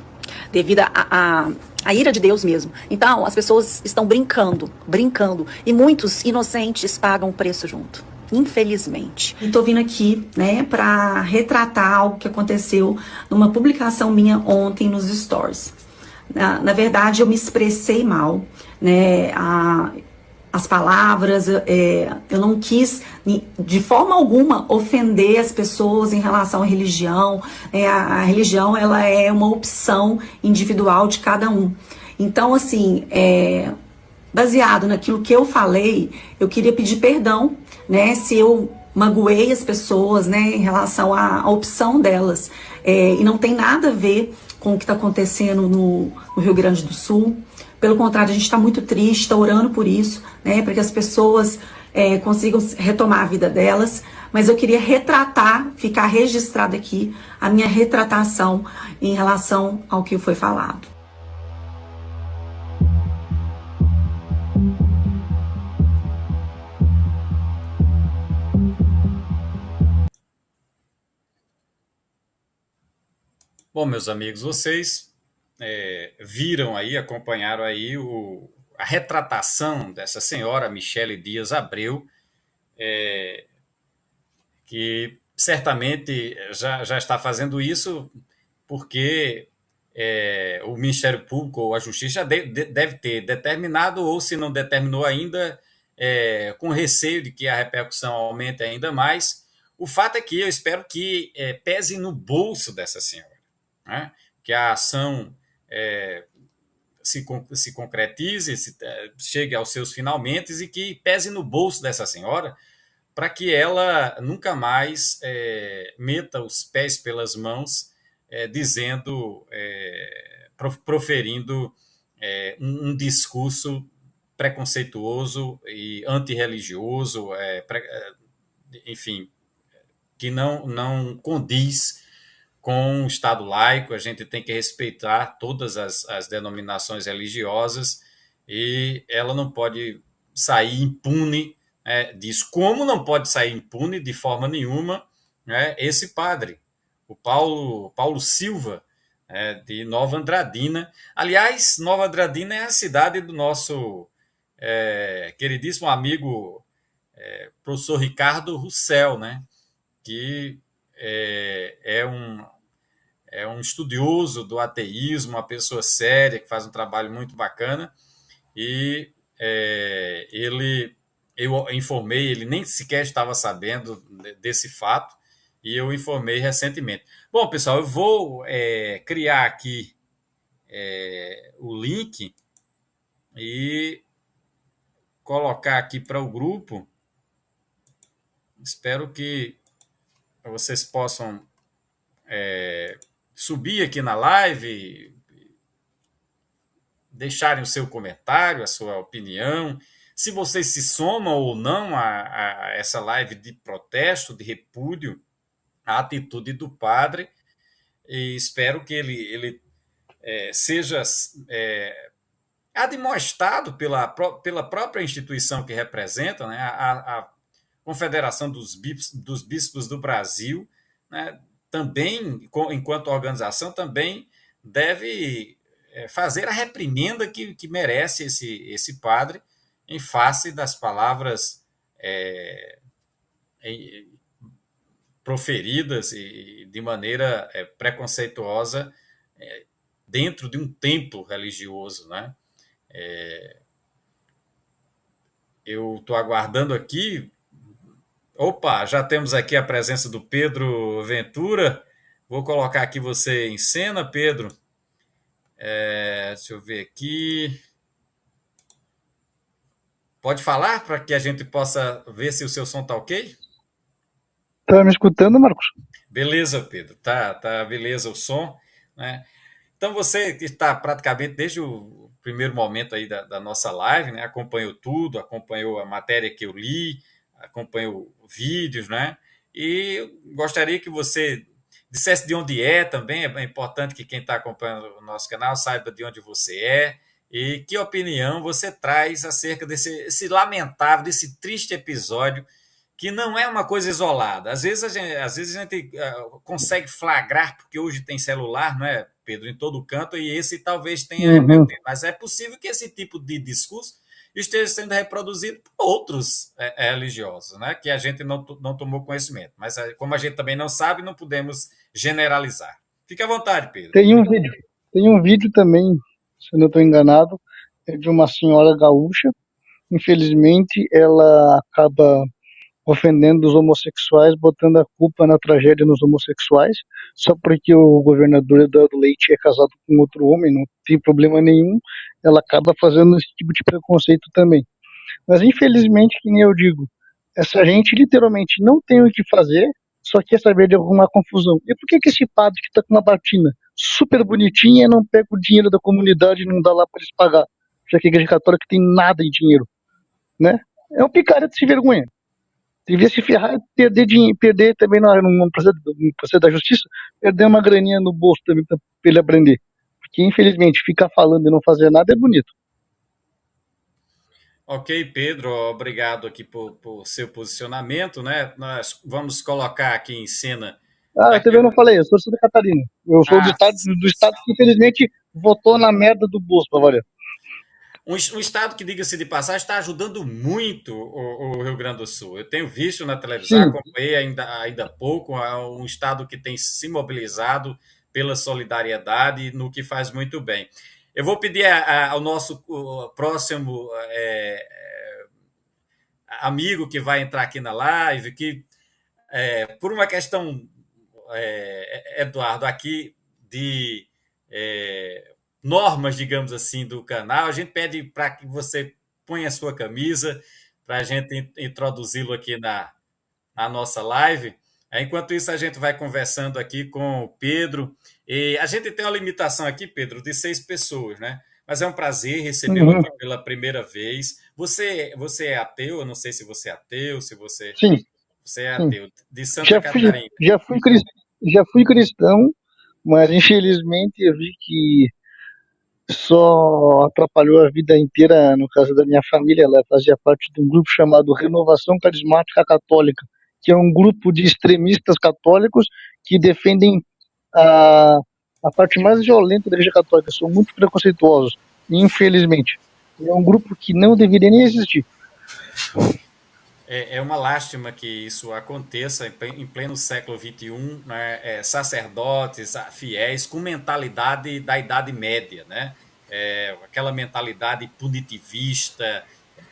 devido à ira de Deus mesmo. Então, as pessoas estão brincando, e muitos inocentes pagam o preço junto. Infelizmente. E tô vindo aqui, né, para retratar algo que aconteceu numa publicação minha ontem nos stories. Na verdade, eu me expressei mal, né? As palavras, eu não quis de forma alguma ofender as pessoas em relação à religião. A religião, ela é uma opção individual de cada um. Então, assim, baseado naquilo que eu falei, eu queria pedir perdão, né, se eu magoei as pessoas, né, em relação à opção delas. E não tem nada a ver com o que está acontecendo no Rio Grande do Sul. Pelo contrário, a gente está muito triste, está orando por isso, né, para que as pessoas consigam retomar a vida delas. Mas eu queria retratar, ficar registrado aqui, a minha retratação em relação ao que foi falado. Bom, meus amigos, vocês viram aí, acompanharam aí a retratação dessa senhora Michele Dias Abreu, que certamente já está fazendo isso porque o Ministério Público ou a Justiça já deve ter determinado, ou se não determinou ainda, com receio de que a repercussão aumente ainda mais. O fato é que eu espero que pese no bolso dessa senhora, né? Que a ação se concretize, chegue aos seus finalmente e que pese no bolso dessa senhora para que ela nunca mais meta os pés pelas mãos, dizendo, proferindo um discurso preconceituoso e antirreligioso, enfim, que não condiz com o Estado laico. A gente tem que respeitar todas as denominações religiosas e ela não pode sair impune disso. Como não pode sair impune de forma nenhuma esse padre, o Paulo Silva, de Nova Andradina. Aliás, Nova Andradina é a cidade do nosso queridíssimo amigo professor Ricardo Roussel, né? Que é um estudioso do ateísmo, uma pessoa séria, que faz um trabalho muito bacana, e eu informei, ele nem sequer estava sabendo desse fato, e eu informei recentemente. Bom, pessoal, eu vou criar aqui o link e colocar aqui para o grupo. Espero que vocês possam subir aqui na live, deixarem o seu comentário, a sua opinião, se vocês se somam ou não a essa live de protesto, de repúdio à atitude do padre, e espero que ele seja admoestado pela própria instituição que representa, né, a Confederação dos Bispos do Brasil, né, também, enquanto organização, também deve fazer a reprimenda que merece esse padre em face das palavras proferidas e de maneira preconceituosa dentro de um templo religioso, né? Eu estou aguardando aqui. Opa, já temos aqui a presença do Pedro Ventura. Vou colocar aqui você em cena, Pedro. Deixa eu ver aqui. Pode falar para que a gente possa ver se o seu som está ok? Tá me escutando, Marcos? Beleza, Pedro. Tá beleza o som, né? Então você que está praticamente desde o primeiro momento aí da nossa live, né? Acompanhou tudo, acompanhou a matéria que eu li, acompanhou vídeos, né? E gostaria que você dissesse de onde é também. É importante que quem está acompanhando o nosso canal saiba de onde você é e que opinião você traz acerca desse lamentável, desse triste episódio, que não é uma coisa isolada. Às vezes a gente consegue flagrar, porque hoje tem celular, não é, Pedro, em todo canto, e esse talvez tenha repercutido. Mas é possível que esse tipo de discurso esteja sendo reproduzido por outros religiosos, né, que a gente não tomou conhecimento. Mas como a gente também não sabe, não podemos generalizar. Fique à vontade, Pedro. Tem um vídeo também, se eu não estou enganado, de uma senhora gaúcha. Infelizmente, ela acaba ofendendo os homossexuais, botando a culpa na tragédia nos homossexuais, só porque o governador Eduardo Leite é casado com outro homem, não tem problema nenhum, ela acaba fazendo esse tipo de preconceito também. Mas infelizmente, que nem eu digo, essa gente literalmente não tem o que fazer, só quer saber de arrumar confusão. E por que esse padre que está com uma batina super bonitinha não pega o dinheiro da comunidade e não dá lá para eles pagar? Já que a igreja católica tem nada de dinheiro, né? É um picareta sem vergonha. Devia se ferrar e perder também no processo da justiça, perder uma graninha no bolso também para ele aprender. Porque, infelizmente, ficar falando e não fazer nada é bonito. Ok, Pedro, obrigado aqui por seu posicionamento, né? Nós vamos colocar aqui em cena. Eu também não falei, eu sou de Santa Catarina. Eu sou do estado que, infelizmente, votou na merda do bolso, para valer. Um estado que, diga-se de passagem, está ajudando muito o Rio Grande do Sul. Eu tenho visto na televisão, acompanhei ainda há pouco, um estado que tem se mobilizado pela solidariedade, no que faz muito bem. Eu vou pedir ao nosso próximo amigo que vai entrar aqui na live, que, por uma questão, Eduardo, aqui de normas, digamos assim, do canal, a gente pede para que você ponha a sua camisa para a gente introduzi-lo aqui na nossa live. Enquanto isso, a gente vai conversando aqui com o Pedro. E a gente tem uma limitação aqui, Pedro, de 6 pessoas, né? Mas é um prazer recebê-lo aqui pela primeira vez. Você é ateu? Eu não sei se você é ateu, se você... Sim. Você é ateu, de Santa Catarina. Já fui cristão, mas infelizmente eu vi que só atrapalhou a vida inteira, no caso da minha família. Ela fazia parte de um grupo chamado Renovação Carismática Católica, que é um grupo de extremistas católicos que defendem a parte mais violenta da Igreja Católica. São muito preconceituosos, infelizmente. É um grupo que não deveria nem existir. É uma lástima que isso aconteça em pleno século XXI, né? Sacerdotes, fiéis, com mentalidade da Idade Média, né? Aquela mentalidade punitivista,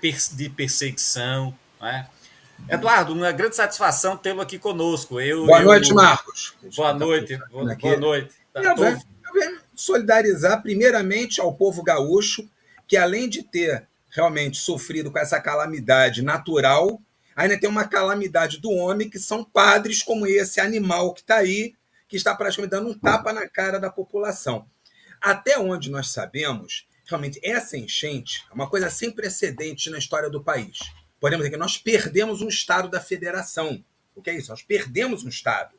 de perseguição, né? Eduardo, uma grande satisfação tê-lo aqui conosco. Boa noite, Marcos. Boa noite. Boa noite. Eu venho solidarizar primeiramente ao povo gaúcho, que além de ter realmente sofrido com essa calamidade natural, ainda tem uma calamidade do homem, que são padres como esse animal que está aí, que está praticamente dando um tapa na cara da população. Até onde nós sabemos, realmente, essa enchente é uma coisa sem precedentes na história do país. Podemos dizer que nós perdemos um estado da federação. O que é isso? Nós perdemos um estado.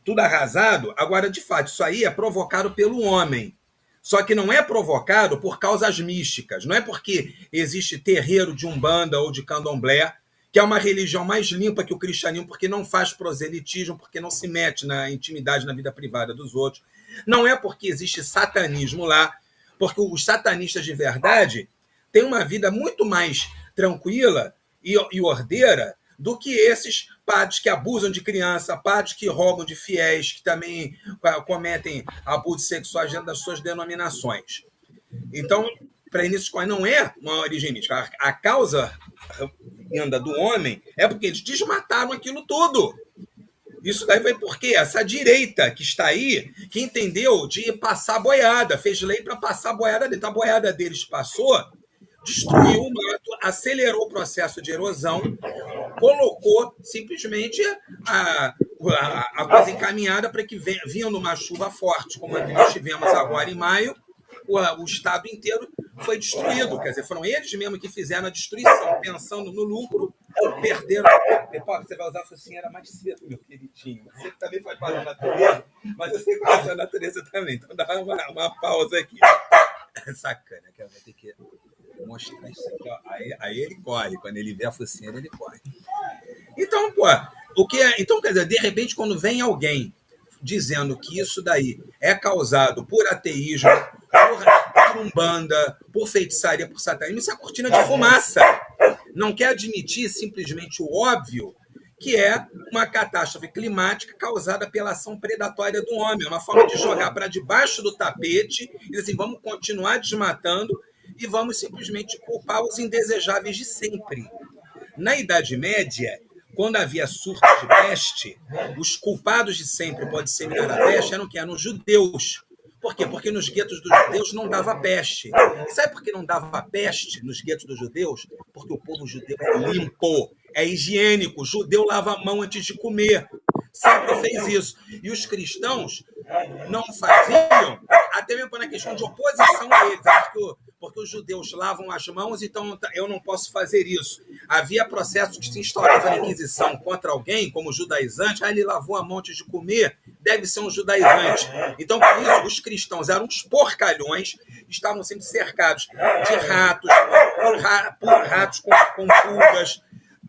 Tudo arrasado. Agora, de fato, isso aí é provocado pelo homem. Só que não é provocado por causas místicas. Não é porque existe terreiro de Umbanda ou de Candomblé, que é uma religião mais limpa que o cristianismo, porque não faz proselitismo, porque não se mete na intimidade, na vida privada dos outros. Não é porque existe satanismo lá, porque os satanistas de verdade têm uma vida muito mais tranquila e ordeira do que esses padres que abusam de criança, padres que roubam de fiéis, que também cometem abusos sexuais dentro das suas denominações. Então, para Início Cohen não é uma origem mística. A causa vinda do homem é porque eles desmataram aquilo tudo. Isso daí foi porque essa direita que está aí, que entendeu de passar boiada, fez lei para passar boiada deles. Então, a boiada deles passou, destruiu o mato, acelerou o processo de erosão, colocou simplesmente a coisa encaminhada para que, vindo uma chuva forte, como a que nós tivemos agora em maio, o estado inteiro foi destruído. Quer dizer, foram eles mesmos que fizeram a destruição, pensando no lucro, perderam. Você vai usar a focinheira mais cedo, meu queridinho. Você também faz parte da natureza, mas eu sei que faz da natureza também. Então dá uma pausa aqui. Sacana, que eu vou ter que mostrar isso aqui. Ó. Aí ele corre. Quando ele vê a focinheira, ele corre. Então, pô, então, quer dizer, de repente, quando vem alguém dizendo que isso daí é causado por ateísmo, por umbanda, por feitiçaria, por satanismo, isso é cortina de fumaça. Não quer admitir simplesmente o óbvio, que é uma catástrofe climática causada pela ação predatória do homem. É uma forma de jogar para debaixo do tapete e dizer assim, vamos continuar desmatando e vamos simplesmente culpar os indesejáveis de sempre. Na Idade Média, quando havia surto de peste, os culpados de sempre por disseminar a peste eram o quê? Eram os judeus. Por quê? Porque nos guetos dos judeus não dava peste. E sabe por que não dava peste nos guetos dos judeus? Porque o povo judeu é limpo, é higiênico. O judeu lava a mão antes de comer. Sempre fez isso. E os cristãos não faziam, até mesmo na questão de oposição a eles. Porque os judeus lavam as mãos, então eu não posso fazer isso. Havia processos que se instauravam na Inquisição contra alguém, como judaizante, ele lavou a mão antes de comer, deve ser um judaizante. Então, por isso, os cristãos eram uns porcalhões, estavam sempre cercados de ratos, por ratos com pulgas,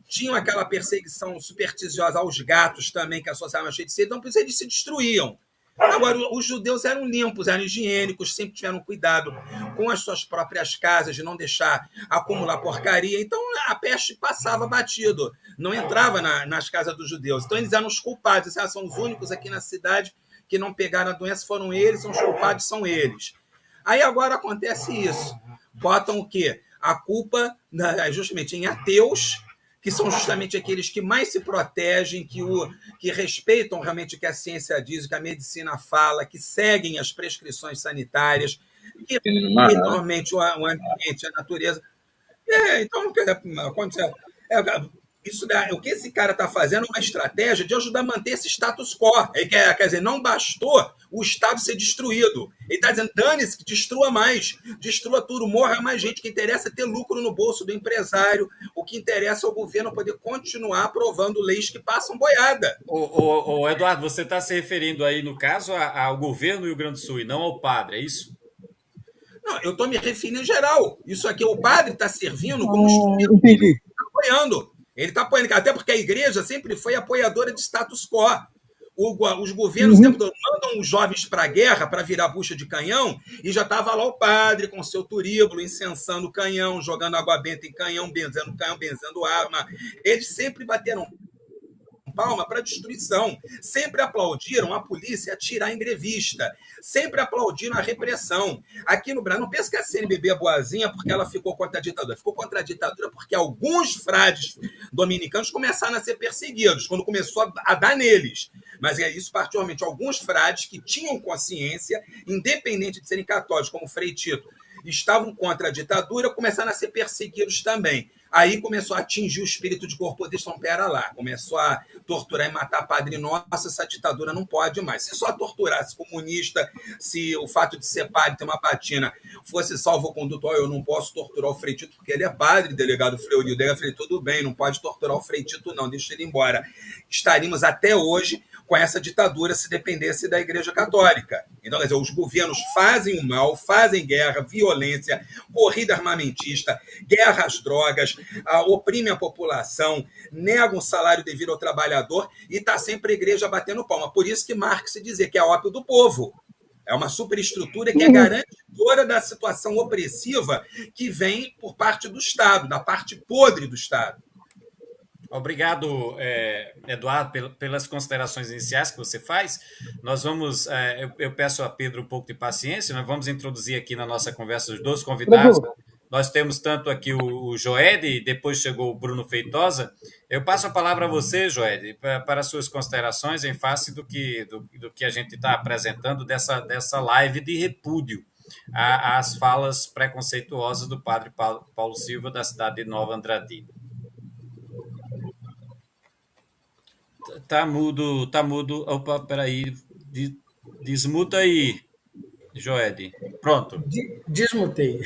tinham aquela perseguição supersticiosa aos gatos também, que associavam a feitiçaria, então por isso eles se destruíam. Agora, os judeus eram limpos, eram higiênicos, sempre tiveram cuidado com as suas próprias casas, de não deixar acumular porcaria. Então, a peste passava batido, não entrava nas casas dos judeus. Então, eles eram os culpados. Eles são os únicos aqui na cidade que não pegaram a doença, foram eles, são os culpados, são eles. Aí, agora, acontece isso. Botam o quê? A culpa justamente em ateus, que são justamente aqueles que mais se protegem, que respeitam realmente o que a ciência diz, o que a medicina fala, que seguem as prescrições sanitárias, que normalmente o ambiente, a natureza. Então, o que esse cara está fazendo é uma estratégia de ajudar a manter esse status quo. Quer dizer, não bastou o Estado ser destruído. Ele está dizendo, dane-se, que destrua mais, destrua tudo, morra mais gente. O que interessa é ter lucro no bolso do empresário, o que interessa é o governo poder continuar aprovando leis que passam boiada. Ô, Eduardo, você está se referindo aí, no caso, ao governo do Rio Grande do Sul e não ao padre, é isso? Não, eu estou me referindo em geral. Isso aqui, o padre está servindo como instrumento, está apoiando. Ele está apoiando, até porque a igreja sempre foi apoiadora de status quo. Os governos sempre mandam os jovens para a guerra para virar bucha de canhão e já estava lá o padre com seu turíbulo, incensando o canhão, jogando água benta em canhão, benzendo canhão, benzendo arma. Eles sempre bateram palma para destruição, sempre aplaudiram a polícia atirar em grevista, sempre aplaudiram a repressão. Aqui no Brasil, não pensa que a CNBB é boazinha porque ela ficou contra a ditadura. Ficou contra a ditadura porque alguns frades dominicanos começaram a ser perseguidos, quando começou a dar neles. Mas é isso, particularmente, alguns frades que tinham consciência, independente de serem católicos, como Frei Tito, estavam contra a ditadura, começaram a ser perseguidos também. Aí começou a atingir o espírito de corpo de São Pera lá, começou a torturar e matar Padre Nosso. Essa ditadura não pode mais. Se só torturasse comunista, se o fato de ser padre, ter uma batina, fosse salvo-conduto, eu não posso torturar o Frei Tito porque ele é padre, delegado Fleury. O delegado Fleury, tudo bem, não pode torturar o Frei Tito não, deixa ele embora. Estaríamos até hoje com essa ditadura se dependesse da Igreja Católica. Então, quer dizer, os governos fazem o mal, fazem guerra, violência, corrida armamentista, guerra às drogas, oprimem a população, negam o salário devido ao trabalhador e está sempre a Igreja batendo palma. Por isso que Marx dizia que é ópio do povo. É uma superestrutura que é garantidora da situação opressiva que vem por parte do Estado, da parte podre do Estado. Obrigado, Eduardo, pelas considerações iniciais que você faz. Nós vamos, eu peço a Pedro um pouco de paciência, nós vamos introduzir aqui na nossa conversa os dois convidados. Nós temos tanto aqui o Joed, e depois chegou o Bruno Feitosa. Eu passo a palavra a você, Joed, para suas considerações em face do que a gente está apresentando dessa live de repúdio às falas preconceituosas do padre Paulo Silva, da cidade de Nova Andradina. Tá mudo. Opa, peraí. Desmuta aí, Joed. Pronto. Desmutei.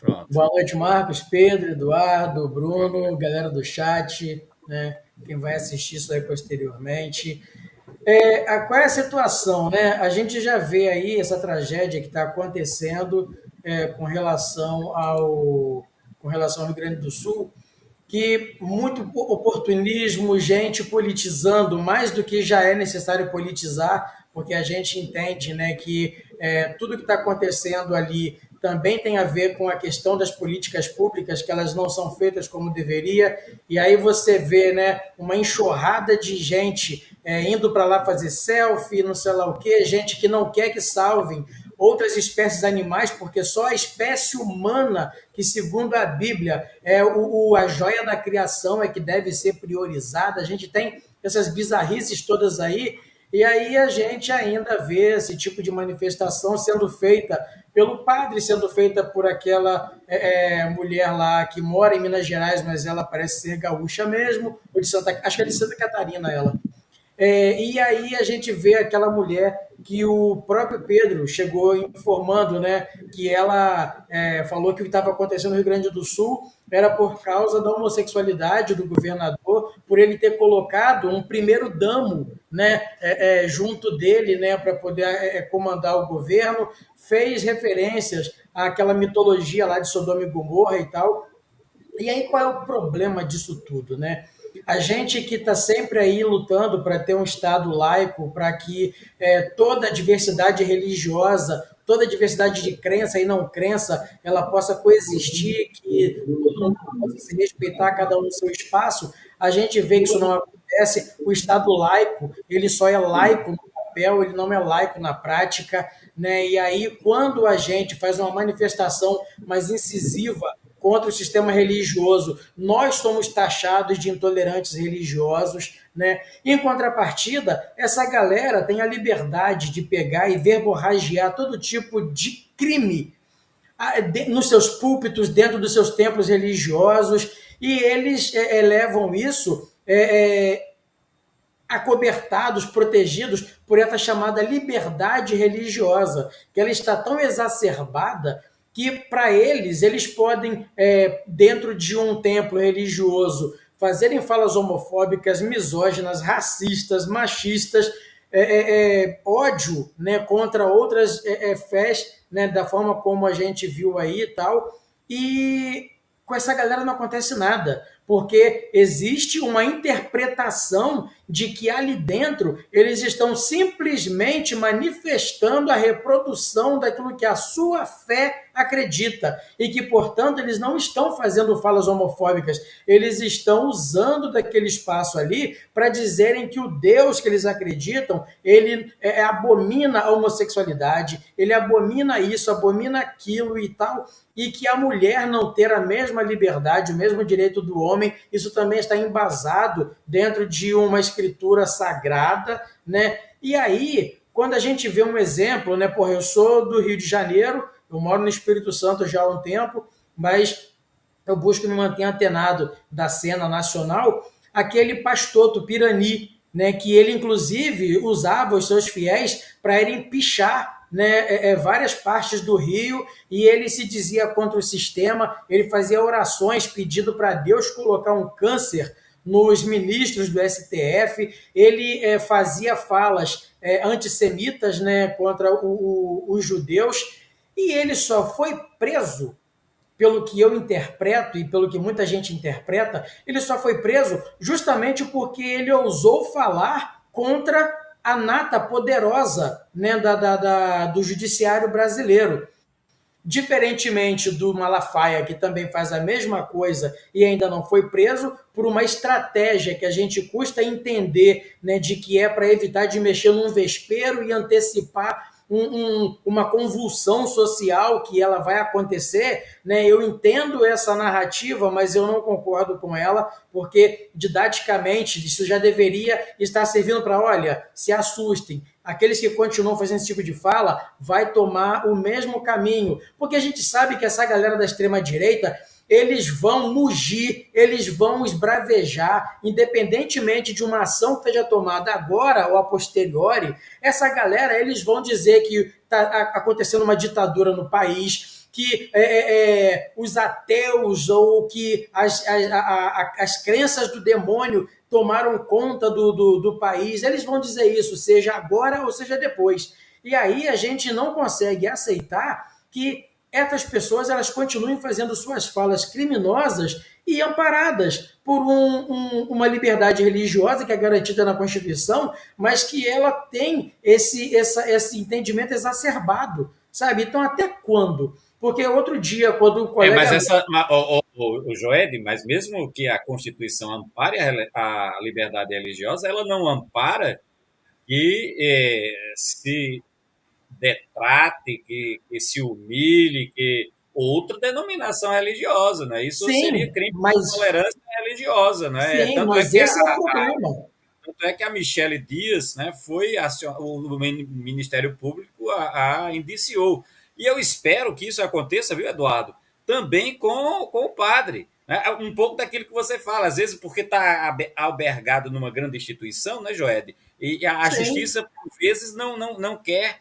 Pronto. Boa noite, Marcos, Pedro, Eduardo, Bruno, galera do chat, né? Quem vai assistir isso aí posteriormente. Qual é a situação, né? A gente já vê aí essa tragédia que está acontecendo com relação ao Rio Grande do Sul, que muito oportunismo, gente politizando mais do que já é necessário politizar, porque a gente entende, né, que tudo que está acontecendo ali também tem a ver com a questão das políticas públicas, que elas não são feitas como deveria, e aí você vê, né, uma enxurrada de gente indo para lá fazer selfie, não sei lá o quê, gente que não quer que salvem outras espécies animais, porque só a espécie humana, que segundo a Bíblia é a joia da criação, é que deve ser priorizada. A gente tem essas bizarrices todas aí, e aí a gente ainda vê esse tipo de manifestação sendo feita pelo padre, sendo feita por aquela mulher lá que mora em Minas Gerais, mas ela parece ser gaúcha mesmo, ou acho que é de Santa Catarina ela. E aí a gente vê aquela mulher que o próprio Pedro chegou informando, né, que ela falou que o que estava acontecendo no Rio Grande do Sul era por causa da homossexualidade do governador, por ele ter colocado um primeiro damo, né, junto dele, né, para poder comandar o governo, fez referências àquela mitologia lá de Sodoma e Gomorra e tal. E aí qual é o problema disso tudo, né? A gente que está sempre aí lutando para ter um Estado laico, para que toda a diversidade religiosa, toda a diversidade de crença e não crença, ela possa coexistir, que todo mundo possa se respeitar, cada um no seu espaço, a gente vê que isso não acontece. O Estado laico, ele só é laico no papel, ele não é laico na prática, né? E aí, quando a gente faz uma manifestação mais incisiva contra o sistema religioso, nós somos taxados de intolerantes religiosos, né? Em contrapartida, essa galera tem a liberdade de pegar e verborragiar todo tipo de crime nos seus púlpitos, dentro dos seus templos religiosos, e eles levam isso acobertados, protegidos por essa chamada liberdade religiosa, que ela está tão exacerbada que, para eles podem, dentro de um templo religioso, fazerem falas homofóbicas, misóginas, racistas, machistas, ódio, né, contra outras fés, né, da forma como a gente viu aí e tal, e com essa galera não acontece nada, porque existe uma interpretação de que ali dentro eles estão simplesmente manifestando a reprodução daquilo que a sua fé acredita e que, portanto, eles não estão fazendo falas homofóbicas, eles estão usando daquele espaço ali para dizerem que o Deus que eles acreditam, ele abomina a homossexualidade, ele abomina isso, abomina aquilo e tal, e que a mulher não ter a mesma liberdade, o mesmo direito do homem, isso também está embasado dentro de uma escritura sagrada, né? E aí, quando a gente vê um exemplo, né? Porra, eu sou do Rio de Janeiro, eu moro no Espírito Santo já há um tempo, mas eu busco me manter antenado da cena nacional, aquele pastor Tupirani, né? Que ele, inclusive, usava os seus fiéis para irem pichar, né, várias partes do Rio, e ele se dizia contra o sistema, ele fazia orações pedindo para Deus colocar um câncer nos ministros do STF, ele fazia falas antissemitas, né, contra os judeus, e ele só foi preso, pelo que eu interpreto e pelo que muita gente interpreta, ele só foi preso justamente porque ele ousou falar contra a nata poderosa, né, do judiciário brasileiro. Diferentemente do Malafaia, que também faz a mesma coisa e ainda não foi preso, por uma estratégia que a gente custa entender, né, de que é para evitar de mexer num vespeiro e antecipar uma convulsão social que ela vai acontecer, né? Eu entendo essa narrativa, mas eu não concordo com ela, porque didaticamente isso já deveria estar servindo para, olha, se assustem. Aqueles que continuam fazendo esse tipo de fala vai tomar o mesmo caminho, porque a gente sabe que essa galera da extrema-direita, eles vão mugir, eles vão esbravejar, independentemente de uma ação que seja tomada agora ou a posteriori, essa galera, eles vão dizer que está acontecendo uma ditadura no país, que os ateus ou que as crenças do demônio tomaram conta do país, eles vão dizer isso, seja agora ou seja depois. E aí a gente não consegue aceitar que essas pessoas elas continuem fazendo suas falas criminosas e amparadas por uma liberdade religiosa que é garantida na Constituição, mas que ela tem esse entendimento exacerbado, sabe? Então, até quando? Porque outro dia, quando o colega... O Joed, mas mesmo que a Constituição ampare a liberdade religiosa, ela não ampara que se detrate, que se humilhe, que outra denominação religiosa, né? Isso Sim, seria crime mas... de intolerância religiosa, né? Sim, mas esse é o problema. Tanto é que a Michele Dias, né, o Ministério Público a indiciou. E eu espero que isso aconteça, viu, Eduardo? Também com o padre. Né? Um pouco daquilo que você fala, às vezes porque está albergado numa grande instituição, né, Joed? E a justiça, por vezes, não quer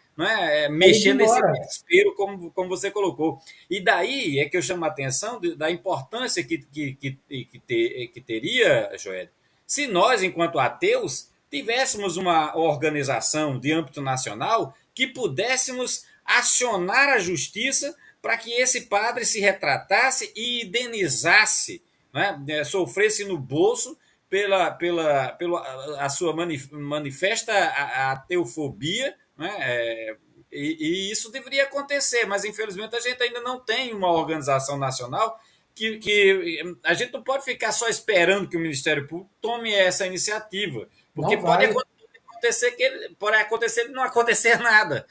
mexer nesse desespero, como você colocou. E daí é que eu chamo a atenção da importância que teria, Joed, se nós, enquanto ateus, tivéssemos uma organização de âmbito nacional que pudéssemos acionar a justiça para que esse padre se retratasse e indenizasse, né, sofresse no bolso pela a sua manifesta ateofobia, né, e isso deveria acontecer, mas infelizmente a gente ainda não tem uma organização nacional que a gente não pode ficar só esperando que o Ministério Público tome essa iniciativa, porque pode acontecer de não acontecer nada,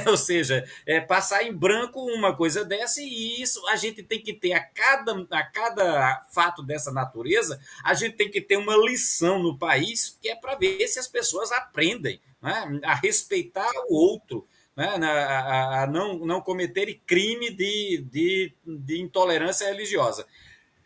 ou seja, passar em branco uma coisa dessa, e isso a gente tem que ter a cada fato dessa natureza, a gente tem que ter uma lição no país, que é para ver se as pessoas aprendem, né, a respeitar o outro, né, a não cometerem crime de intolerância religiosa.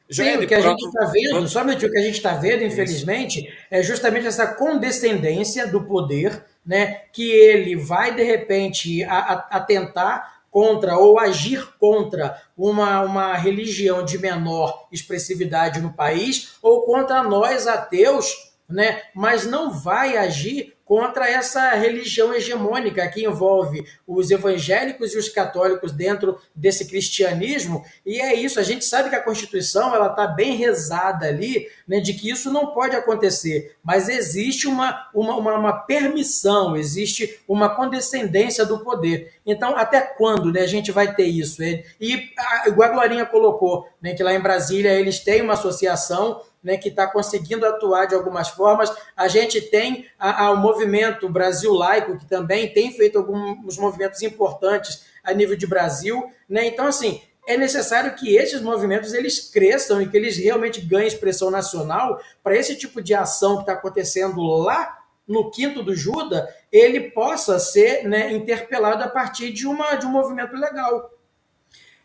Sim, o que a gente está vendo, somente o que a gente está vendo, infelizmente, é justamente essa condescendência do poder, né, que ele vai, de repente, atentar contra ou agir contra uma religião de menor expressividade no país ou contra nós ateus, né, mas não vai agir contra essa religião hegemônica que envolve os evangélicos e os católicos dentro desse cristianismo, e é isso, a gente sabe que a Constituição ela está bem rezada ali, né, de que isso não pode acontecer, mas existe uma permissão, existe uma condescendência do poder. Então, até quando, né, a gente vai ter isso? E igual a Glorinha colocou, né, que lá em Brasília eles têm uma associação, né, que está conseguindo atuar de algumas formas. A gente tem o movimento Brasil Laico, que também tem feito alguns movimentos importantes a nível de Brasil, né? Então, assim, é necessário que esses movimentos eles cresçam e que eles realmente ganhem expressão nacional para esse tipo de ação que está acontecendo lá no Quinto do Judas, ele possa ser, né, interpelado a partir de um movimento legal.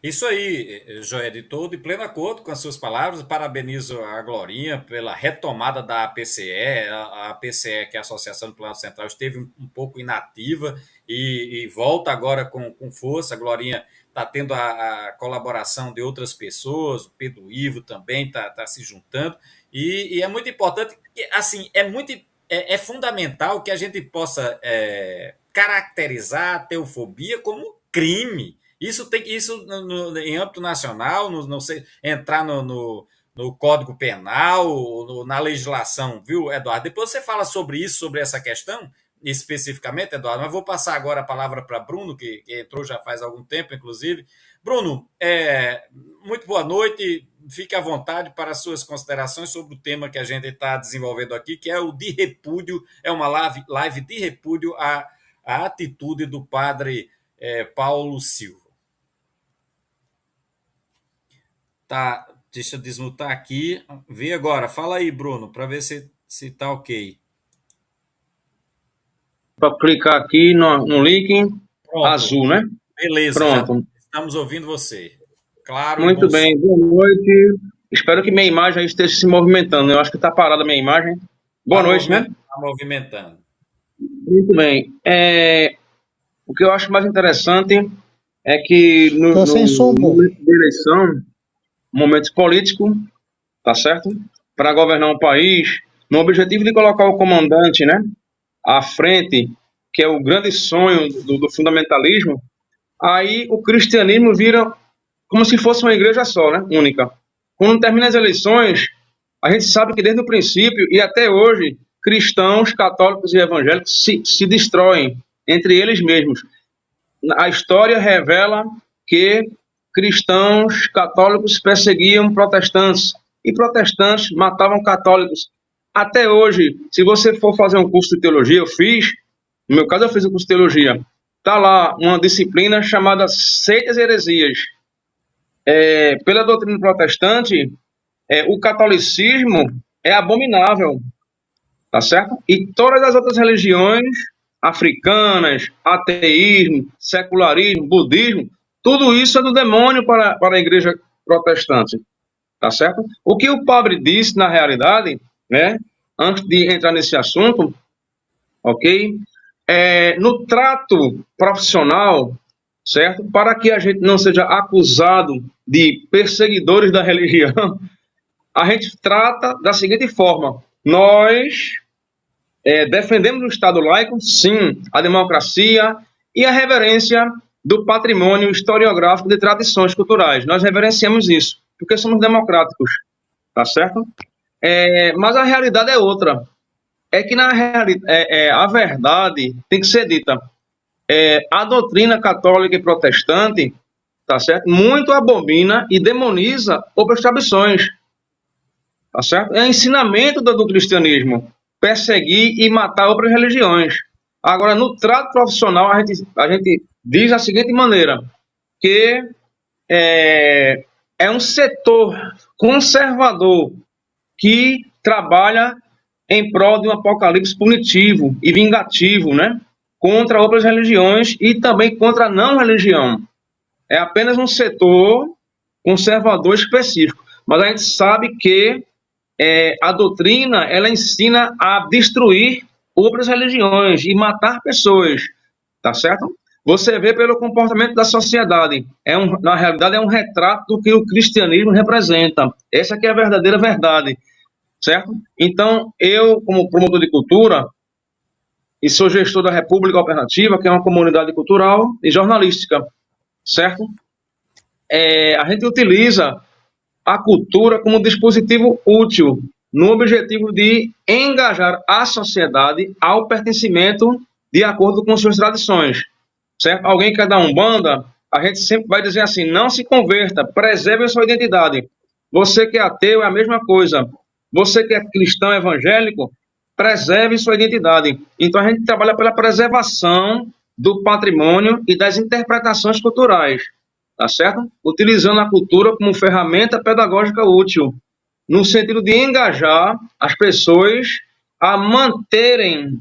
Isso aí, Joé, de todo em pleno acordo com as suas palavras. Parabenizo a Glorinha pela retomada da APCE. A APCE, que é a Associação do Plano Central, esteve um pouco inativa e volta agora com força. A Glorinha está tendo a colaboração de outras pessoas, o Pedro Ivo também está se juntando. E é muito importante, assim, é fundamental que a gente possa caracterizar a teofobia como crime. Isso em âmbito nacional, não sei, entrar no Código Penal, na legislação, viu, Eduardo? Depois você fala sobre isso, sobre essa questão, especificamente, Eduardo, mas vou passar agora a palavra para Bruno, que entrou já faz algum tempo, inclusive. Bruno, muito boa noite. Fique à vontade para as suas considerações sobre o tema que a gente está desenvolvendo aqui, que é o de repúdio, é uma live de repúdio à atitude do padre Paulo Silva. Tá, deixa eu desmutar aqui. Vê agora, fala aí, Bruno, para ver se está ok. Para clicar aqui no link. Pronto. Azul, né? Beleza, pronto. Estamos ouvindo você. Claro. Muito bem, boa noite. Espero que minha imagem esteja se movimentando. Eu acho que está parada a minha imagem. Boa noite, né? Está movimentando. Muito bem. O que eu acho mais interessante é que no momento de eleição, momentos políticos, tá certo? Para governar um país, no objetivo de colocar o comandante, né, à frente, que é o grande sonho do fundamentalismo, aí o cristianismo vira como se fosse uma igreja só, né, única. Quando termina as eleições, a gente sabe que desde o princípio e até hoje, cristãos, católicos e evangélicos se destroem entre eles mesmos. A história revela que cristãos católicos perseguiam protestantes e protestantes matavam católicos. Até hoje, se você for fazer um curso de teologia, no meu caso eu fiz um curso de teologia, está lá uma disciplina chamada Seitas e Heresias. Pela doutrina protestante, o catolicismo é abominável, tá certo? E todas as outras religiões africanas, ateísmo, secularismo, budismo, tudo isso é do demônio para a igreja protestante, tá certo? O que o padre disse, na realidade, né, antes de entrar nesse assunto, ok? No trato profissional, certo? Para que a gente não seja acusado de perseguidores da religião, a gente trata da seguinte forma: nós defendemos o Estado laico, sim, a democracia e a reverência do patrimônio historiográfico de tradições culturais. Nós reverenciamos isso, porque somos democráticos, tá certo? Mas a realidade é outra. É que a verdade tem que ser dita. A doutrina católica e protestante, tá certo? Muito abomina e demoniza outras tradições, tá certo? É ensinamento do cristianismo perseguir e matar outras religiões. Agora, no trato profissional, a gente diz da seguinte maneira, que é um setor conservador que trabalha em prol de um apocalipse punitivo e vingativo, né? Contra outras religiões e também contra a não religião. É apenas um setor conservador específico. Mas a gente sabe que a doutrina, ela ensina a destruir outras religiões e matar pessoas, tá certo? Você vê pelo comportamento da sociedade. Na realidade, é um retrato do que o cristianismo representa. Essa que é a verdadeira verdade, certo? Então, eu, como promotor de cultura, e sou gestor da República Alternativa, que é uma comunidade cultural e jornalística, certo? A gente utiliza a cultura como dispositivo útil, no objetivo de engajar a sociedade ao pertencimento de acordo com suas tradições, certo? Alguém quer dar Umbanda, a gente sempre vai dizer assim: não se converta, preserve a sua identidade. Você que é ateu é a mesma coisa. Você que é cristão evangélico, preserve sua identidade. Então a gente trabalha pela preservação do patrimônio e das interpretações culturais, tá certo? Utilizando a cultura como ferramenta pedagógica útil, no sentido de engajar as pessoas a manterem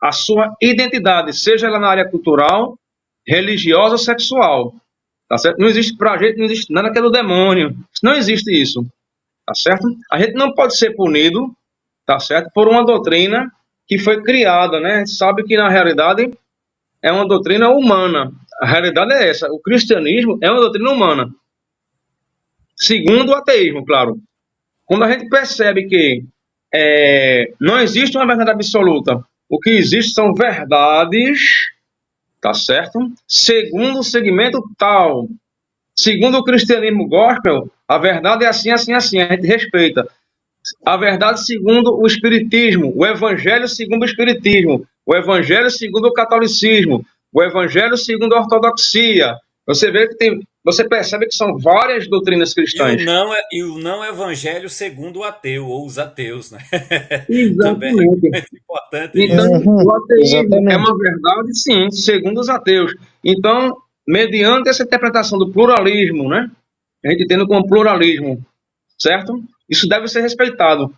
a sua identidade, seja ela na área cultural, religiosa ou sexual, tá certo? Não existe, pra gente, não existe nada que é do demônio, não existe isso, tá certo? A gente não pode ser punido, tá certo, por uma doutrina que foi criada, né? A gente sabe que na realidade é uma doutrina humana. A realidade é essa. O cristianismo é uma doutrina humana. Segundo o ateísmo, claro. Quando a gente percebe que não existe uma verdade absoluta, o que existe são verdades, tá certo? Segundo o segmento tal. Segundo o cristianismo gospel, a verdade é assim, assim, assim. A gente respeita. A verdade segundo o espiritismo, o evangelho segundo o espiritismo, o evangelho segundo o catolicismo, o evangelho segundo a ortodoxia. Você vê que você percebe que são várias doutrinas cristãs. E o não evangelho segundo o ateu, ou os ateus, né? Exatamente. Também é importante. Então, o ateísmo é uma verdade, sim, segundo os ateus. Então, mediante essa interpretação do pluralismo, né? A gente tendo como pluralismo, certo? Isso deve ser respeitado.